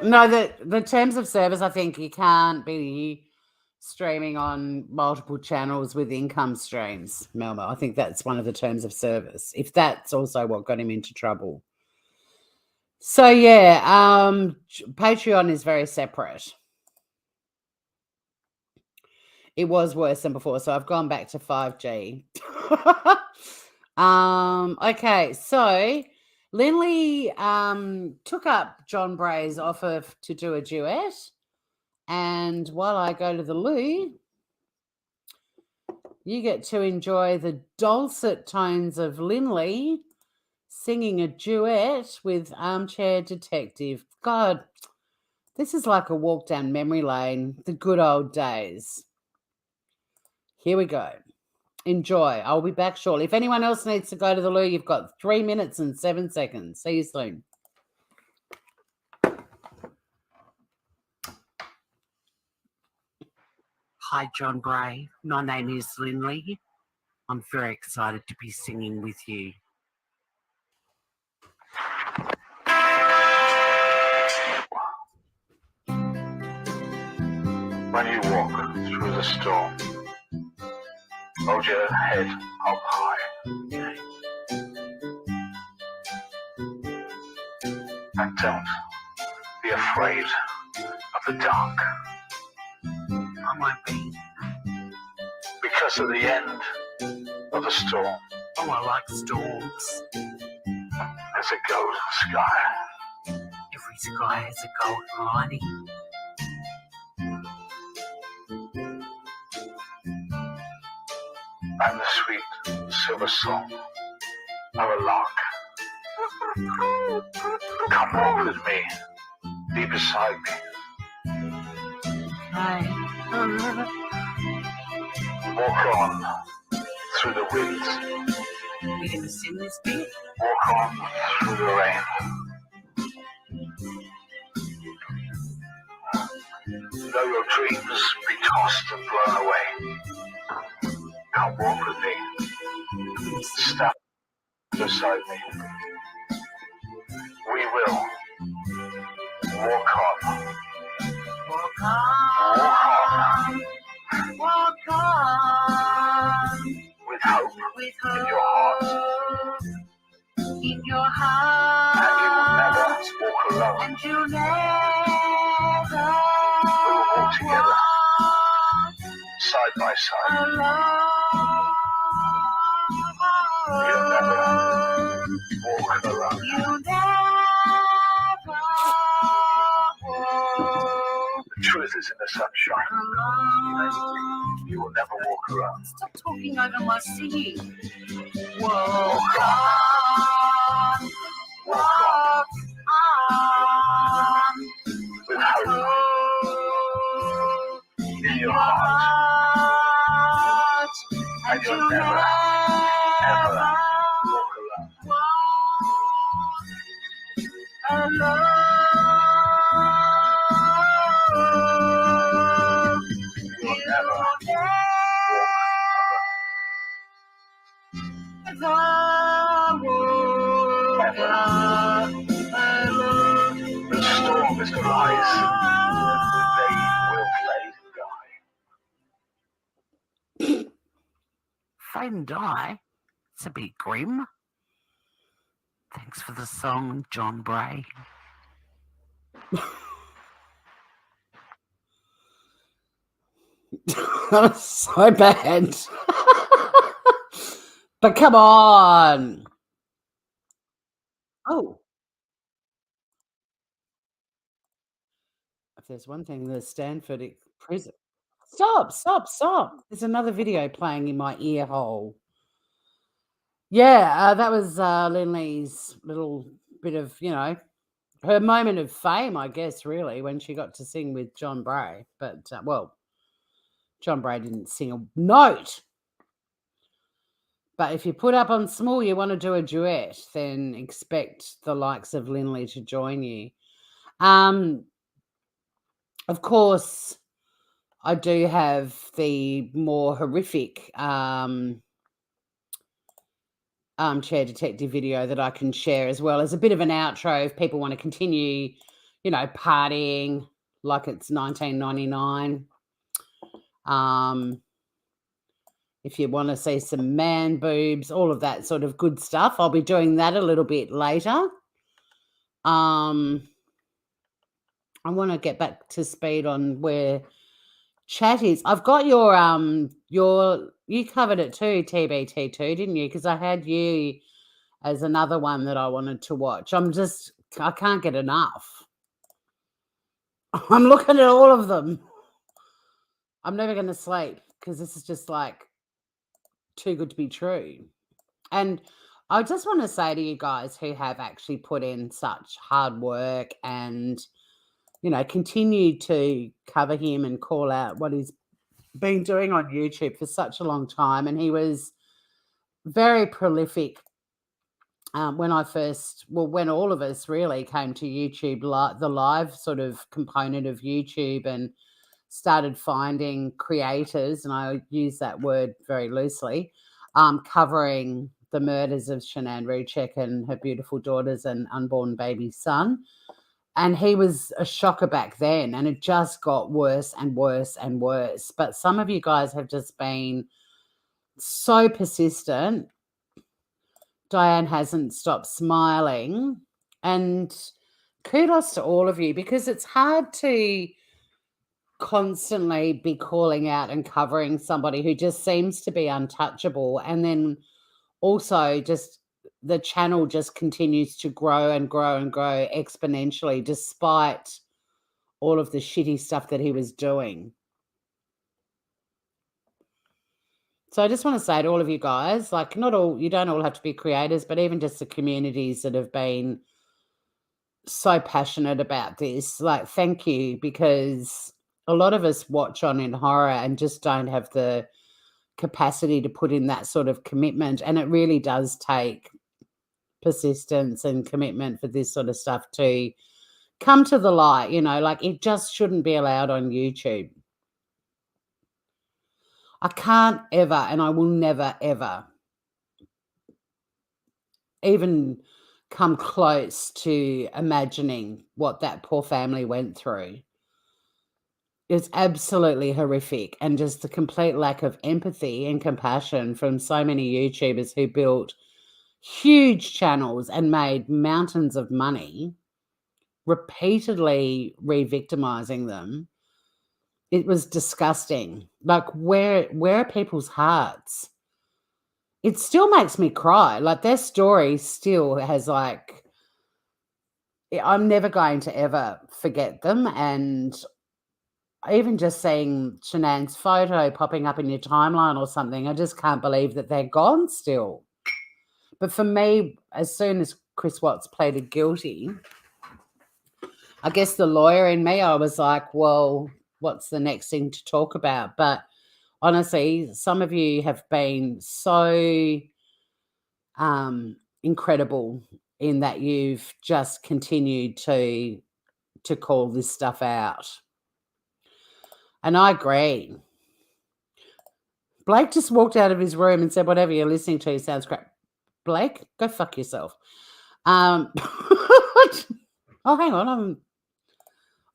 No, the terms of service, I think you can't be streaming on multiple channels with income streams, Melmo. I think that's one of the terms of service, if that's also what got him into trouble. So yeah, Patreon is very separate. It was worse than before, so I've gone back to 5G. Okay, so Lindley took up John Bray's offer to do a duet, and while I go to the loo, you get to enjoy the dulcet tones of Lindley singing a duet with Armchair Detective. God, this is like a walk down memory lane, the good old days. Here we go. Enjoy. I'll be back shortly. If anyone else needs to go to the loo, you've got 3 minutes and 7 seconds. See you soon. Hi, John Bray. My name is Lindley. I'm very excited to be singing with you. When you walk through the storm, hold your head up high. And don't be afraid of the dark. I won't be. Because at the end of the storm, Oh, I like storms. there's a golden sky. Every sky has a golden lining. And the sweet silver song of a lark. Come walk with me, be beside me. Hey. Walk on through the winds. You gonna sing this bit? Walk on through the rain. Though your dreams be tossed and blown away, come walk with me. Step beside me. We will walk on. Walk on. Walk on. With hope With in your heart. hope in your heart. And you will never walk alone. And you'll never We will walk together, walk side by side. alone. You'll never walk alone. You'll never walk The truth is in the sunshine. alone. You will never walk alone. Stop talking over my singing. Walk on, walk on, With hope hope in your heart. heart, And you'll never, ever walk alone. walk alone. You will never walk alone. Restore Mr. Rice. They will play die. Fame die? It's a bit grim. Thanks for the song, John Bray. That was so bad. But come on. Oh. If there's one thing, the Stanford prison. Stop. There's another video playing in my ear hole. Yeah, that was Lindley's little bit of, her moment of fame, I guess, really, when she got to sing with John Bray. But, John Bray didn't sing a note. But if you put up on Small, you want to do a duet, then expect the likes of Lindley to join you. Of course, I do have the more horrific Armchair Detective video that I can share as well as a bit of an outro if people want to continue, partying like it's 1999. If you want to see some man boobs, all of that sort of good stuff, I'll be doing that a little bit later. I want to get back to speed on where chat is. I've got your you covered it too, TBT2, didn't you? Because I had you as another one that I wanted to watch. I can't get enough. I'm looking at all of them. I'm never going to sleep because this is just like too good to be true. And I just want to say to you guys who have actually put in such hard work and, continue to cover him and call out what he's been doing on YouTube for such a long time. And he was very prolific when all of us really came to YouTube, the live sort of component of YouTube, and started finding creators, and I use that word very loosely, covering the murders of Frankie Rzucek and her beautiful daughters and unborn baby son. And he was a shocker back then, and it just got worse and worse and worse. But some of you guys have just been so persistent. Diane hasn't stopped smiling. And kudos to all of you, because it's hard to constantly be calling out and covering somebody who just seems to be untouchable, and then also just the channel just continues to grow and grow and grow exponentially despite all of the shitty stuff that he was doing. So I just want to say to all of you guys, like, you don't all have to be creators, but even just the communities that have been so passionate about this, like, thank you, because a lot of us watch on in horror and just don't have the capacity to put in that sort of commitment. And it really does take persistence and commitment for this sort of stuff to come to the light, like it just shouldn't be allowed on YouTube. I can't ever, and I will never, ever even come close to imagining what that poor family went through. It's absolutely horrific, and just the complete lack of empathy and compassion from so many YouTubers who built huge channels and made mountains of money, repeatedly re-victimizing them. It was disgusting. Like, where are people's hearts? It still makes me cry. Like, their story still has, like, I'm never going to ever forget them. And even just seeing Shanann's photo popping up in your timeline or something, I just can't believe that they're gone still. But for me, as soon as Chris Watts pleaded guilty, I guess the lawyer in me, I was like, well, what's the next thing to talk about? But honestly, some of you have been so incredible in that you've just continued to call this stuff out. And I agree. Blake just walked out of his room and said, whatever you're listening to sounds crap. Blake, go fuck yourself. Oh, hang on.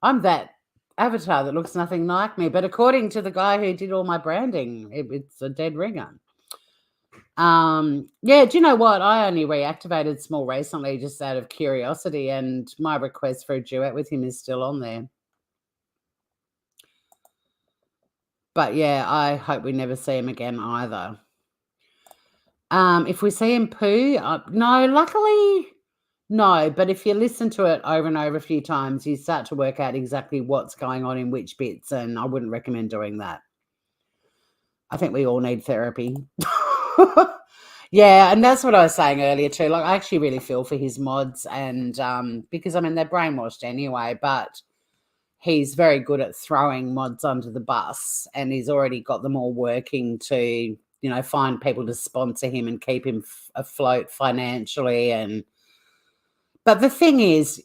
I'm that avatar that looks nothing like me. But according to the guy who did all my branding, it's a dead ringer. Yeah, do you know what? I only reactivated Small recently just out of curiosity, and my request for a duet with him is still on there. But yeah, I hope we never see him again either. If we see him poo, no, luckily, no. But if you listen to it over and over a few times, you start to work out exactly what's going on in which bits, and I wouldn't recommend doing that. I think we all need therapy. Yeah, and that's what I was saying earlier too. Like, I actually really feel for his mods, and because I mean they're brainwashed anyway, but he's very good at throwing mods under the bus, and he's already got them all working to, you know, find people to sponsor him and keep him afloat financially. But the thing is,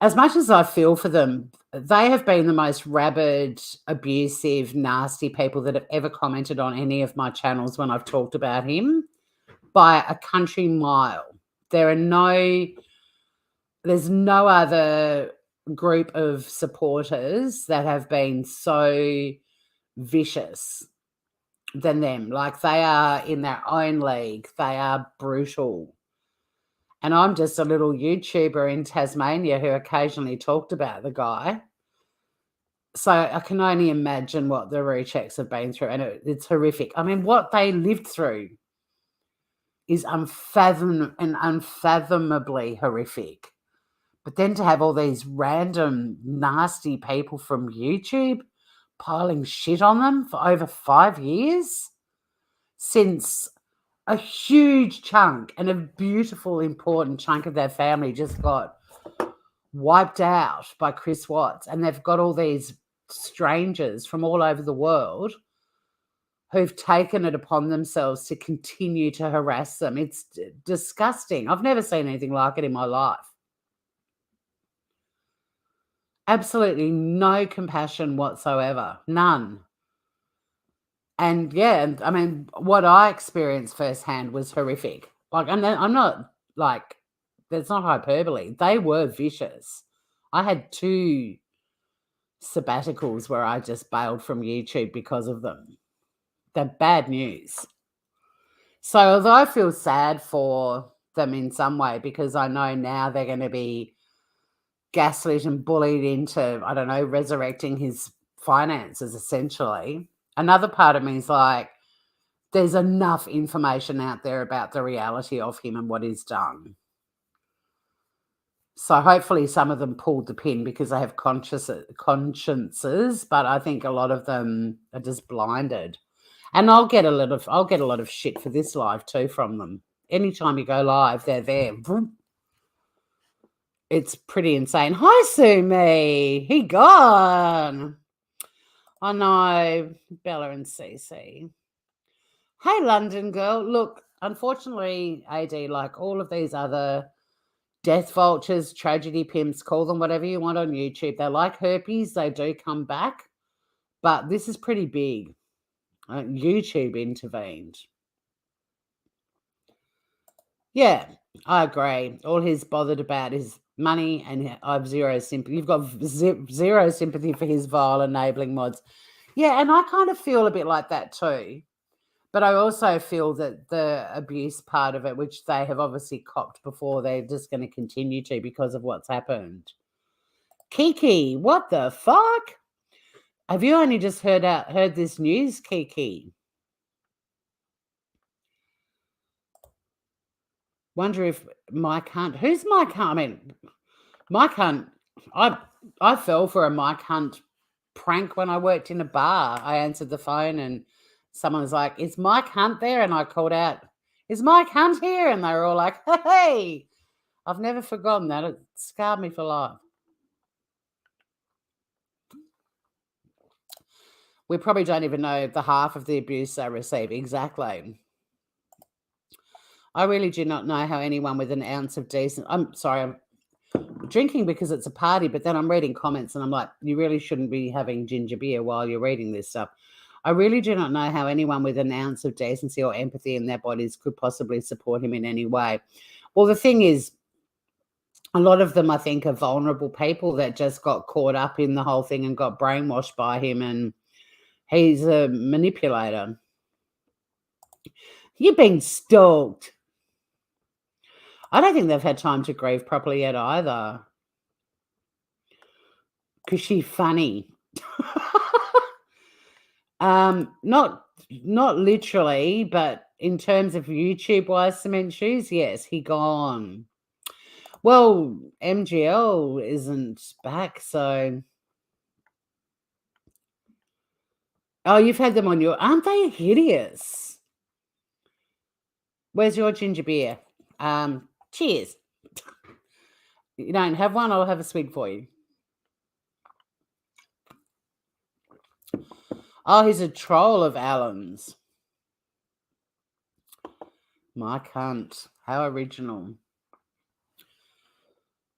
as much as I feel for them, they have been the most rabid, abusive, nasty people that have ever commented on any of my channels when I've talked about him by a country mile. There's no other group of supporters that have been so vicious than them. Like, they are in their own league. They are brutal. And I'm just a little YouTuber in Tasmania who occasionally talked about the guy. So I can only imagine what the Rzuceks have been through, and it's horrific. I mean, what they lived through is unfathomably horrific. But then to have all these random nasty people from YouTube piling shit on them for over 5 years, since a huge chunk and a beautiful, important chunk of their family just got wiped out by Chris Watts, and they've got all these strangers from all over the world who've taken it upon themselves to continue to harass them. It's disgusting. I've never seen anything like it in my life. Absolutely no compassion whatsoever. None. And yeah, I mean, what I experienced firsthand was horrific. Like, and I'm not like, that's not hyperbole. They were vicious. I had 2 sabbaticals where I just bailed from YouTube because of them. They're bad news. So although I feel sad for them in some way, because I know now they're going to be gaslit and bullied into, I don't know, resurrecting his finances, essentially. Another part of me is like, there's enough information out there about the reality of him and what he's done. So hopefully some of them pulled the pin because they have consciences, but I think a lot of them are just blinded. And I'll get a lot of shit for this live too from them. Anytime you go live, they're there. It's pretty insane. Hi, Sumi. He gone. I know, Bella and Cece. Hey, London girl. Look, unfortunately, AD, like all of these other death vultures, tragedy pimps, call them whatever you want on YouTube, they're like herpes. They do come back. But this is pretty big. YouTube intervened. Yeah, I agree. All he's bothered about is money, and I have zero sympathy. You've got zero sympathy for his vile enabling mods. Yeah, and I kind of feel a bit like that too. But I also feel that the abuse part of it, which they have obviously copped before, they're just going to continue to because of what's happened. Kiki, what the fuck? Have you only just heard this news, Kiki? Wonder if Mike Hunt. Who's Mike Hunt? I mean, Mike Hunt. I fell for a Mike Hunt prank when I worked in a bar. I answered the phone and someone was like, "Is Mike Hunt there?" And I called out, "Is Mike Hunt here?" And they were all like, "Hey!" I've never forgotten that. It scarred me for life. We probably don't even know the half of the abuse they receive. Exactly. I really do not know how anyone with an ounce of decent... I'm sorry, I'm drinking because it's a party, but then I'm reading comments and I'm like, you really shouldn't be having ginger beer while you're reading this stuff. I really do not know how anyone with an ounce of decency or empathy in their bodies could possibly support him in any way. Well, the thing is, a lot of them, I think, are vulnerable people that just got caught up in the whole thing and got brainwashed by him, and he's a manipulator. You're being stalked. I don't think they've had time to grieve properly yet either. Because she's funny. Not literally, but in terms of YouTube-wise cement shoes, yes, he gone. Well, MGL isn't back, so... Oh, you've had them on your... Aren't they hideous? Where's your ginger beer? Cheers. You don't have one? I'll have a swig for you. Oh, he's a troll of Alan's. My cunt. How original.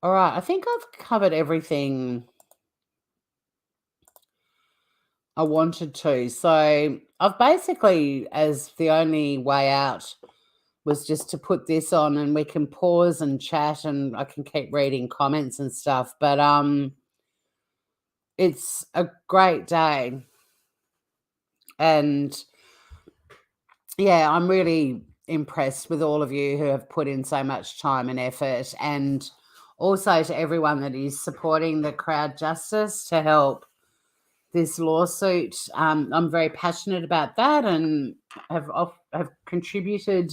All right, I think I've covered everything I wanted to. So I've basically, as the only way out, was just to put this on and we can pause and chat and I can keep reading comments and stuff. But it's a great day. And yeah, I'm really impressed with all of you who have put in so much time and effort, and also to everyone that is supporting the crowd justice to help this lawsuit. I'm very passionate about that and have contributed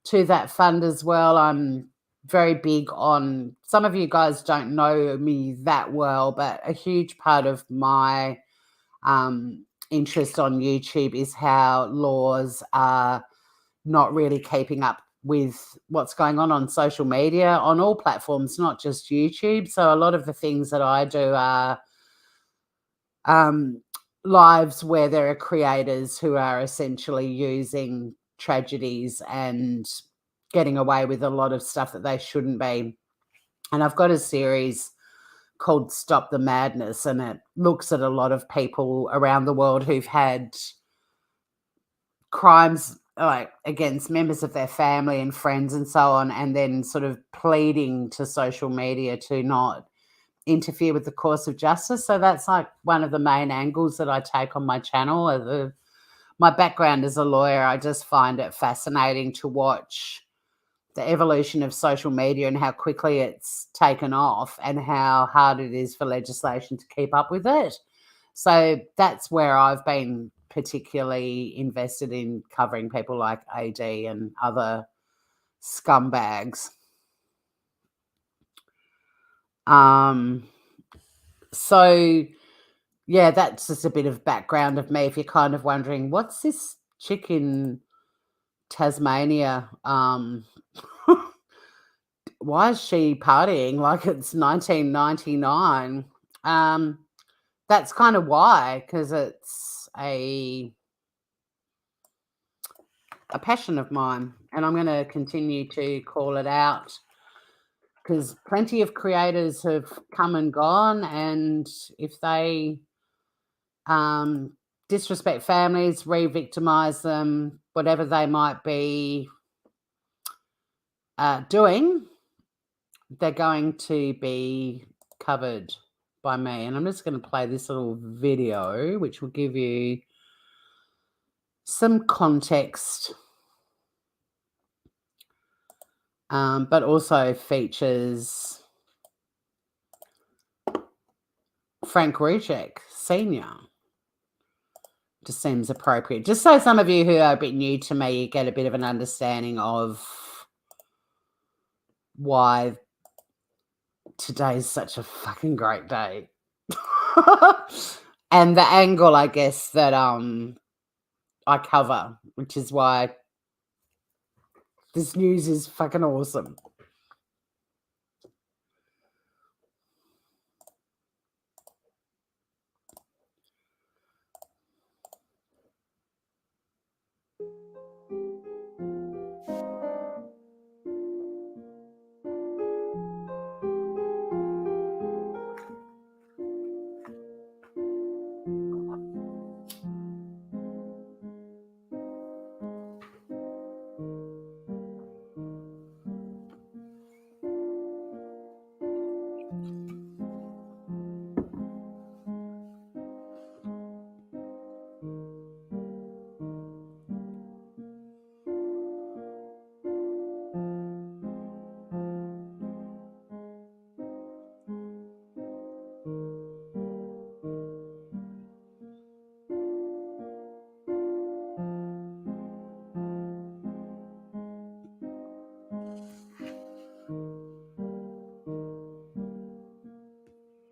to that fund as well. I'm very big on, some of you guys don't know me that well, but a huge part of my interest on YouTube is how laws are not really keeping up with what's going on social media, on all platforms, not just YouTube. So a lot of the things that I do are lives where there are creators who are essentially using tragedies and getting away with a lot of stuff that they shouldn't be. And I've got a series called Stop the Madness, and it looks at a lot of people around the world who've had crimes like against members of their family and friends and so on, and then sort of pleading to social media to not interfere with the course of justice. So that's like one of the main angles that I take on my channel. My background as a lawyer, I just find it fascinating to watch the evolution of social media and how quickly it's taken off and how hard it is for legislation to keep up with it. So that's where I've been particularly invested in covering people like AD and other scumbags. So yeah, that's just a bit of background of me if you're kind of wondering, what's this chick in Tasmania? Why is she partying like it's 1999? That's kind of why, because it's a passion of mine, and I'm going to continue to call it out because plenty of creators have come and gone, and if they disrespect families, re-victimize them, whatever they might be doing, they're going to be covered by me. And I'm just going to play this little video, which will give you some context, but also features Frank Rzucek Sr. Just seems appropriate. Just so some of you who are a bit new to me get a bit of an understanding of why today's such a fucking great day. And the angle, I guess, that I cover, which is why this news is fucking awesome.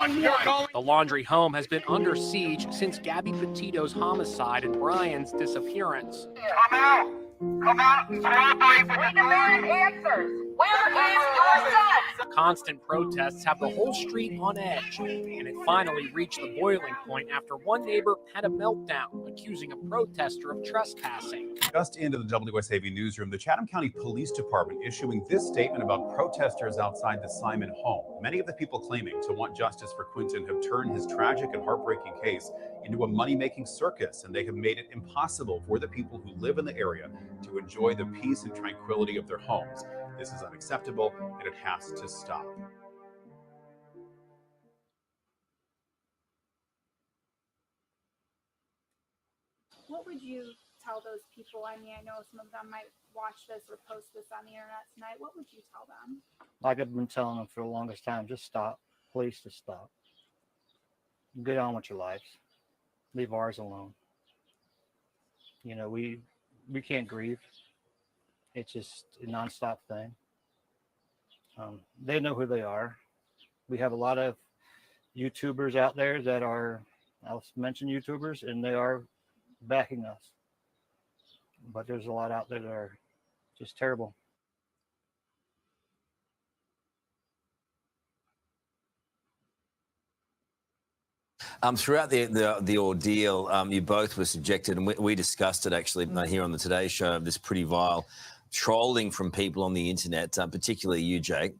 The Laundry home has been under siege since Gabby Petito's homicide and Brian's disappearance. Come out! Come out and cooperate with the demand answers! Where is your son? Constant protests have the whole street on edge, and it finally reached the boiling point after one neighbor had a meltdown, accusing a protester of trespassing. Just into the WSAV newsroom, the Chatham County Police Department issuing this statement about protesters outside the Simon home. Many of the people claiming to want justice for Quinton have turned his tragic and heartbreaking case into a money-making circus, and they have made it impossible for the people who live in the area to enjoy the peace and tranquility of their homes. This is unacceptable, and it has to stop. What would you tell those people? I mean, I know some of them might watch this or post this on the internet tonight. What would you tell them? Like I've been telling them for the longest time, just stop. Please just stop. Get on with your lives. Leave ours alone. You know, we can't grieve. It's just a nonstop thing. They know who they are. We have a lot of YouTubers out there that are, I'll mention YouTubers, and they are backing us. But there's a lot out there that are just terrible. Throughout the ordeal, you both were subjected, and we discussed it actually here on the Today Show, of this pretty vile trolling from people on the internet, particularly you, Jake.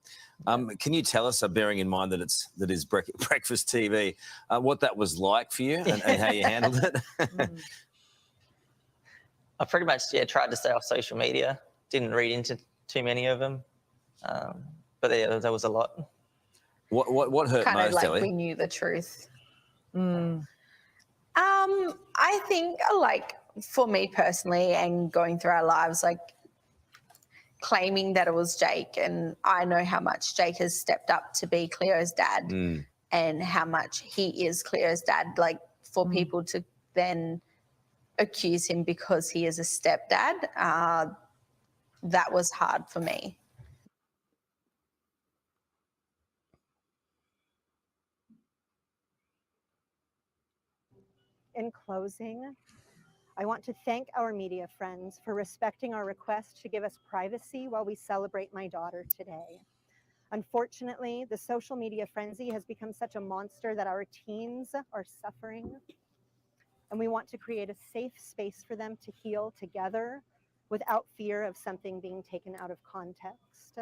Can you tell us, bearing in mind that it is breakfast TV, what that was like for you and how you handled it? I pretty much tried to stay off social media. Didn't read into too many of them, but there was a lot. What hurt kind most, of like Ellie? we knew the truth. I think, like, for me personally, and going through our lives, like, claiming that it was Jake, and I know how much Jake has stepped up to be Cleo's dad, and how much he is Cleo's dad. Like, for people to then accuse him because he is a stepdad, that was hard for me. In closing, I want to thank our media friends for respecting our request to give us privacy while we celebrate my daughter today. Unfortunately, the social media frenzy has become such a monster that our teens are suffering, and we want to create a safe space for them to heal together without fear of something being taken out of context.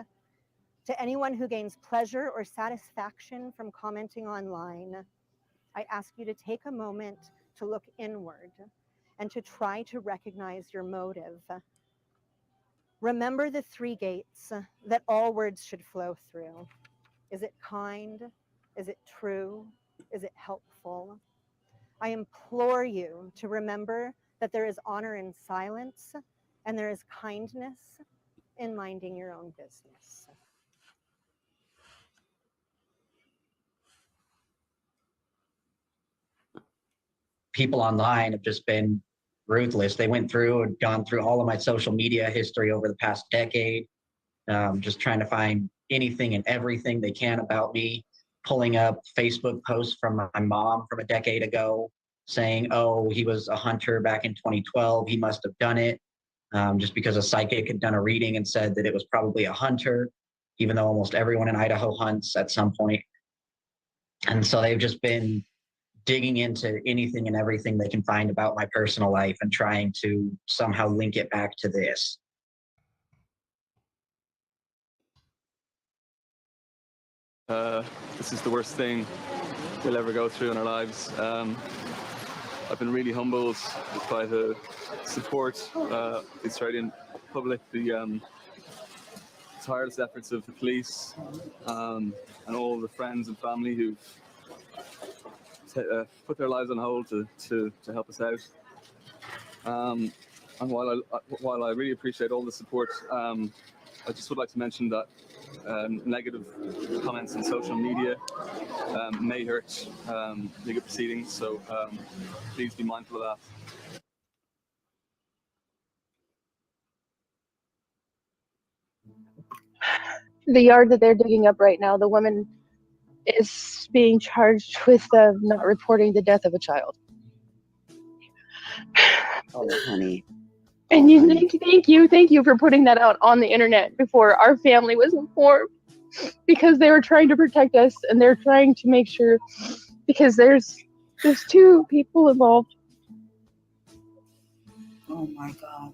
To anyone who gains pleasure or satisfaction from commenting online, I ask you to take a moment to look inward and to try to recognize your motive. Remember the three gates that all words should flow through. Is it kind? Is it true? Is it helpful? I implore you to remember that there is honor in silence and there is kindness in minding your own business. People online have just been ruthless. They went through and gone through all of my social media history over the past decade, just trying to find anything and everything they can about me, pulling up Facebook posts from my mom from a decade ago saying, oh, he was a hunter back in 2012. He must have done it just because a psychic had done a reading and said that it was probably a hunter, even though almost everyone in Idaho hunts at some point. And so they've just been digging into anything and everything they can find about my personal life and trying to somehow link it back to this. This is the worst thing we'll ever go through in our lives. I've been really humbled by the support of the Australian public, the tireless efforts of the police, and all the friends and family who've put their lives on hold to help us out. And while I really appreciate all the support, I just would like to mention that negative comments on social media may hurt legal proceedings, so please be mindful of that. The yard that they're digging up right now, the woman is being charged with not reporting the death of a child. Oh, honey. And thank you for putting that out on the internet before our family was informed, because they were trying to protect us, and they're trying to make sure, because there's 2 people involved. Oh my God.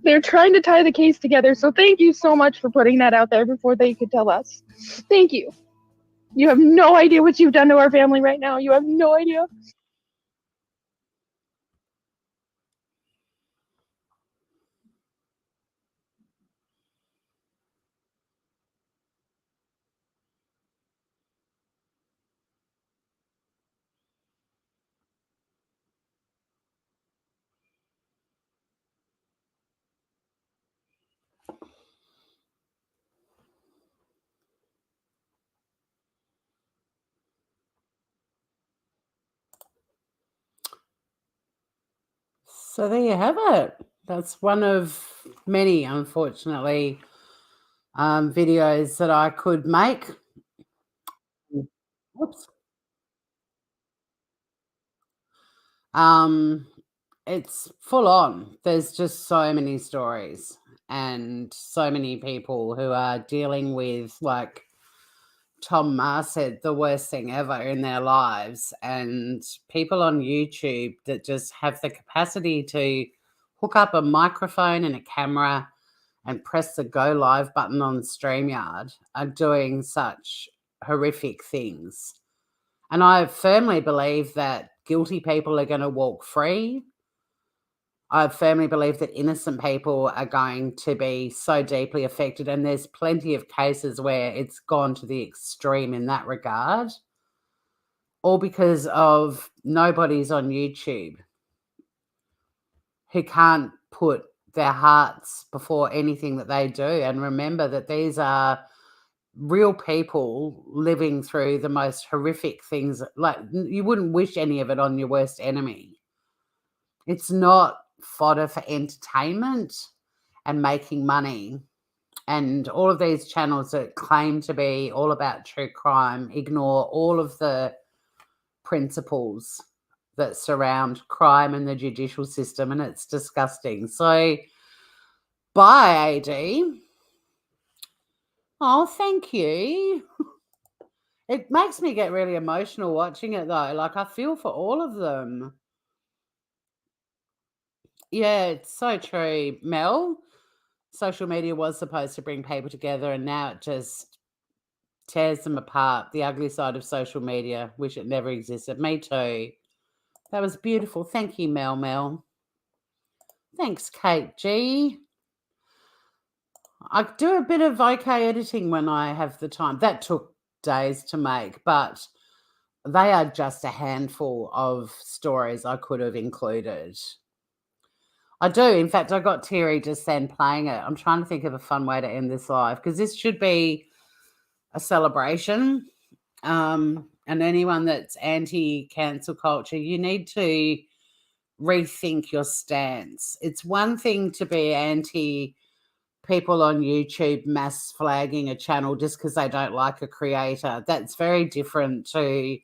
They're trying to tie the case together. So thank you so much for putting that out there before they could tell us. Thank you. You have no idea what you've done to our family right now. You have no idea. So there you have it. That's one of many, unfortunately, videos that I could make. Whoops. It's full on. There's just so many stories and so many people who are dealing with, like Tom Ma said, the worst thing ever in their lives, and people on YouTube that just have the capacity to hook up a microphone and a camera and press the go live button on StreamYard are doing such horrific things. And I firmly believe that guilty people are going to walk free. I firmly believe that innocent people are going to be so deeply affected, and there's plenty of cases where it's gone to the extreme in that regard, all because of nobodies on YouTube who can't put their hearts before anything that they do. And remember that these are real people living through the most horrific things. Like, you wouldn't wish any of it on your worst enemy. It's not fodder for entertainment and making money. And all of these channels that claim to be all about true crime ignore all of the principles that surround crime and the judicial system, and it's disgusting. So, bye, AD. Oh, thank you. It makes me get really emotional watching it, though. Like, I feel for all of them. Yeah, it's so true. Mel, social media was supposed to bring people together, and now it just tears them apart. The ugly side of social media. Wish it never existed. Me too. That was beautiful. Thank you, Mel. Thanks, Kate G. I do a bit of okay editing when I have the time. That took days to make, but they are just a handful of stories I could have included. I do. In fact, I got teary just then playing it. I'm trying to think of a fun way to end this live, because this should be a celebration. And anyone that's anti-cancel culture, you need to rethink your stance. It's one thing to be anti people on YouTube mass flagging a channel just because they don't like a creator. That's very different to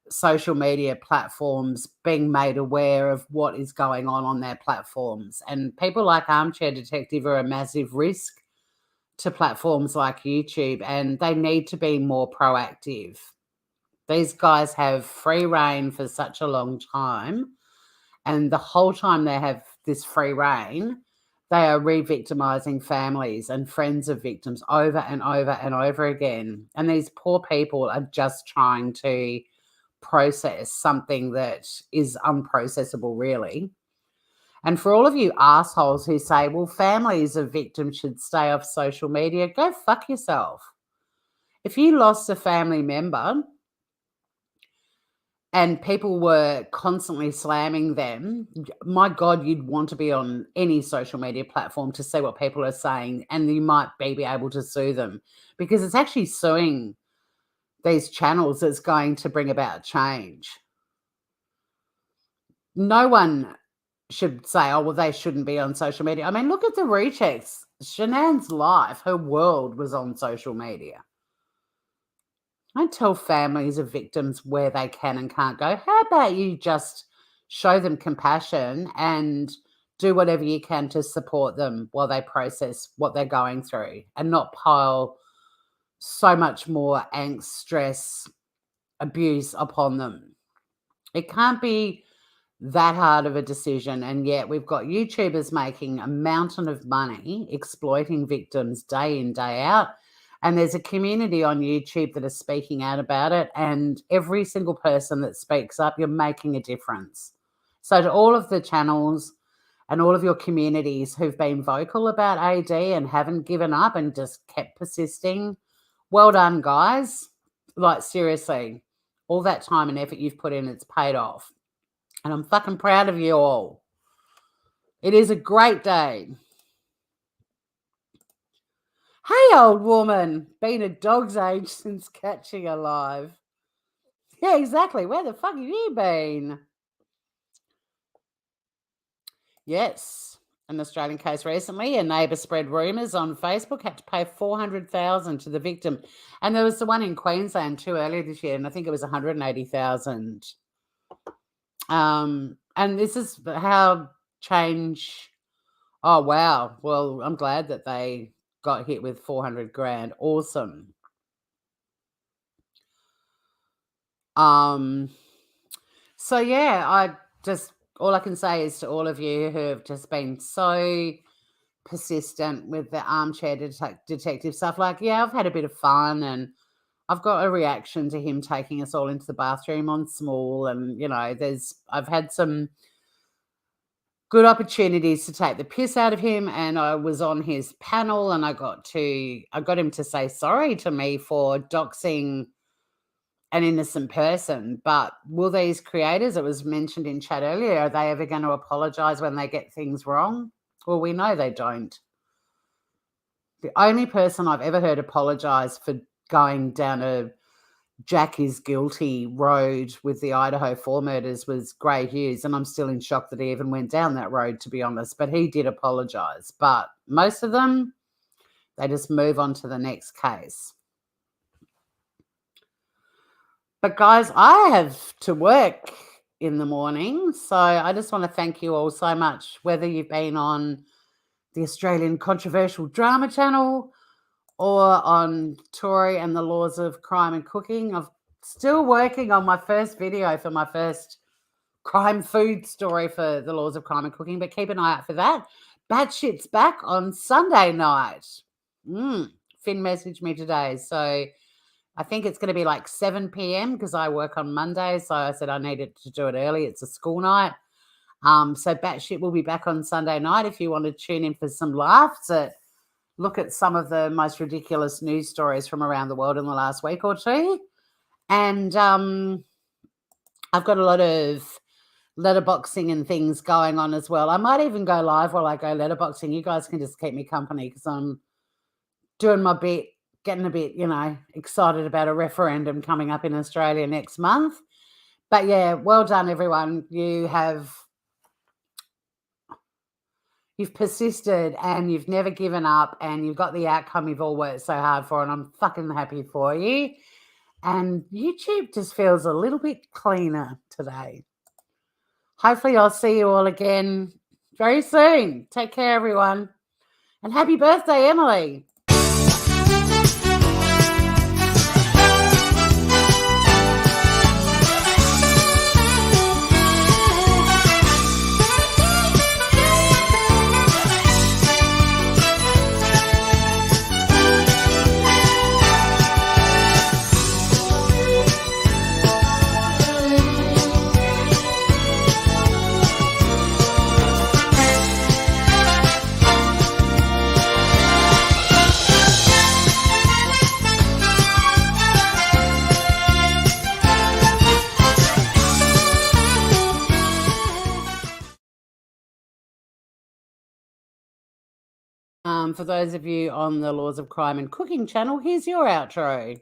social media platforms being made aware of what is going on their platforms. And people like Armchair Detective are a massive risk to platforms like YouTube, and they need to be more proactive. These guys have free reign for such a long time, and the whole time they have this free reign, they are re-victimizing families and friends of victims over and over and over again. And these poor people are just trying to process something that is unprocessable, really. And for all of you assholes who say, well, families of victims should stay off social media, go fuck yourself. If you lost a family member and people were constantly slamming them, my God, you'd want to be on any social media platform to see what people are saying, and you might be able to sue them, because it's actually suing these channels that's going to bring about change. No one should say, oh, well, they shouldn't be on social media. I mean, look at the rechecks. Shanann's life, her world was on social media. I tell families of victims where they can and can't go. How about you just show them compassion and do whatever you can to support them while they process what they're going through and not pile so much more angst, stress, abuse upon them. It can't be that hard of a decision, and yet we've got YouTubers making a mountain of money exploiting victims day in, day out. And there's a community on YouTube that is speaking out about it, and every single person that speaks up, you're making a difference. So to all of the channels and all of your communities who've been vocal about AD and haven't given up and just kept persisting, well done, guys. Like, seriously, all that time and effort you've put in, it's paid off. And I'm fucking proud of you all. It is a great day. Hey, old woman. Been a dog's age since catching alive. Yeah, exactly. Where the fuck have you been? Yes. An Australian case recently, a neighbour spread rumours on Facebook, had to pay $400,000 to the victim. And there was the one in Queensland too earlier this year, and I think it was $180,000. And this is how change. Oh, wow. Well, I'm glad that they got hit with 400 grand. Awesome. So yeah, all I can say is to all of you who have just been so persistent with the Armchair Detective stuff, like, yeah, I've had a bit of fun, and I've got a reaction to him taking us all into the bathroom on Small, and I've had some good opportunities to take the piss out of him, and I was on his panel, and I got him to say sorry to me for doxing an innocent person. But will these creators, it was mentioned in chat earlier, are they ever going to apologize when they get things wrong? Well, we know they don't. The only person I've ever heard apologize for going down a Jack is guilty road with the Idaho 4 murders was Gray Hughes, and I'm still in shock that he even went down that road, to be honest, but he did apologize. But most of them, they just move on to the next case. But guys, I have to work in the morning, so I just want to thank you all so much, whether you've been on the Australian Controversial Drama Channel or on Tory and the Laws of Crime and Cooking. I'm still working on my first video for my first crime food story for the Laws of Crime and Cooking, but keep an eye out for that. Batshit's back on Sunday night. Finn messaged me today, so I think it's going to be like 7 p.m. because I work on Monday, so I said I needed to do it early. It's a school night. So Batshit will be back on Sunday night if you want to tune in for some laughs look at some of the most ridiculous news stories from around the world in the last week or two. And I've got a lot of letterboxing and things going on as well. I might even go live while I go letterboxing. You guys can just keep me company because I'm doing my bit, getting a bit, excited about a referendum coming up in Australia next month. But yeah, well done, everyone. You've persisted and you've never given up and you've got the outcome you've all worked so hard for, and I'm fucking happy for you. And YouTube just feels a little bit cleaner today. Hopefully I'll see you all again very soon. Take care, everyone. And happy birthday, Emily. For those of you on the Laws of Crime and Cooking channel, here's your outro.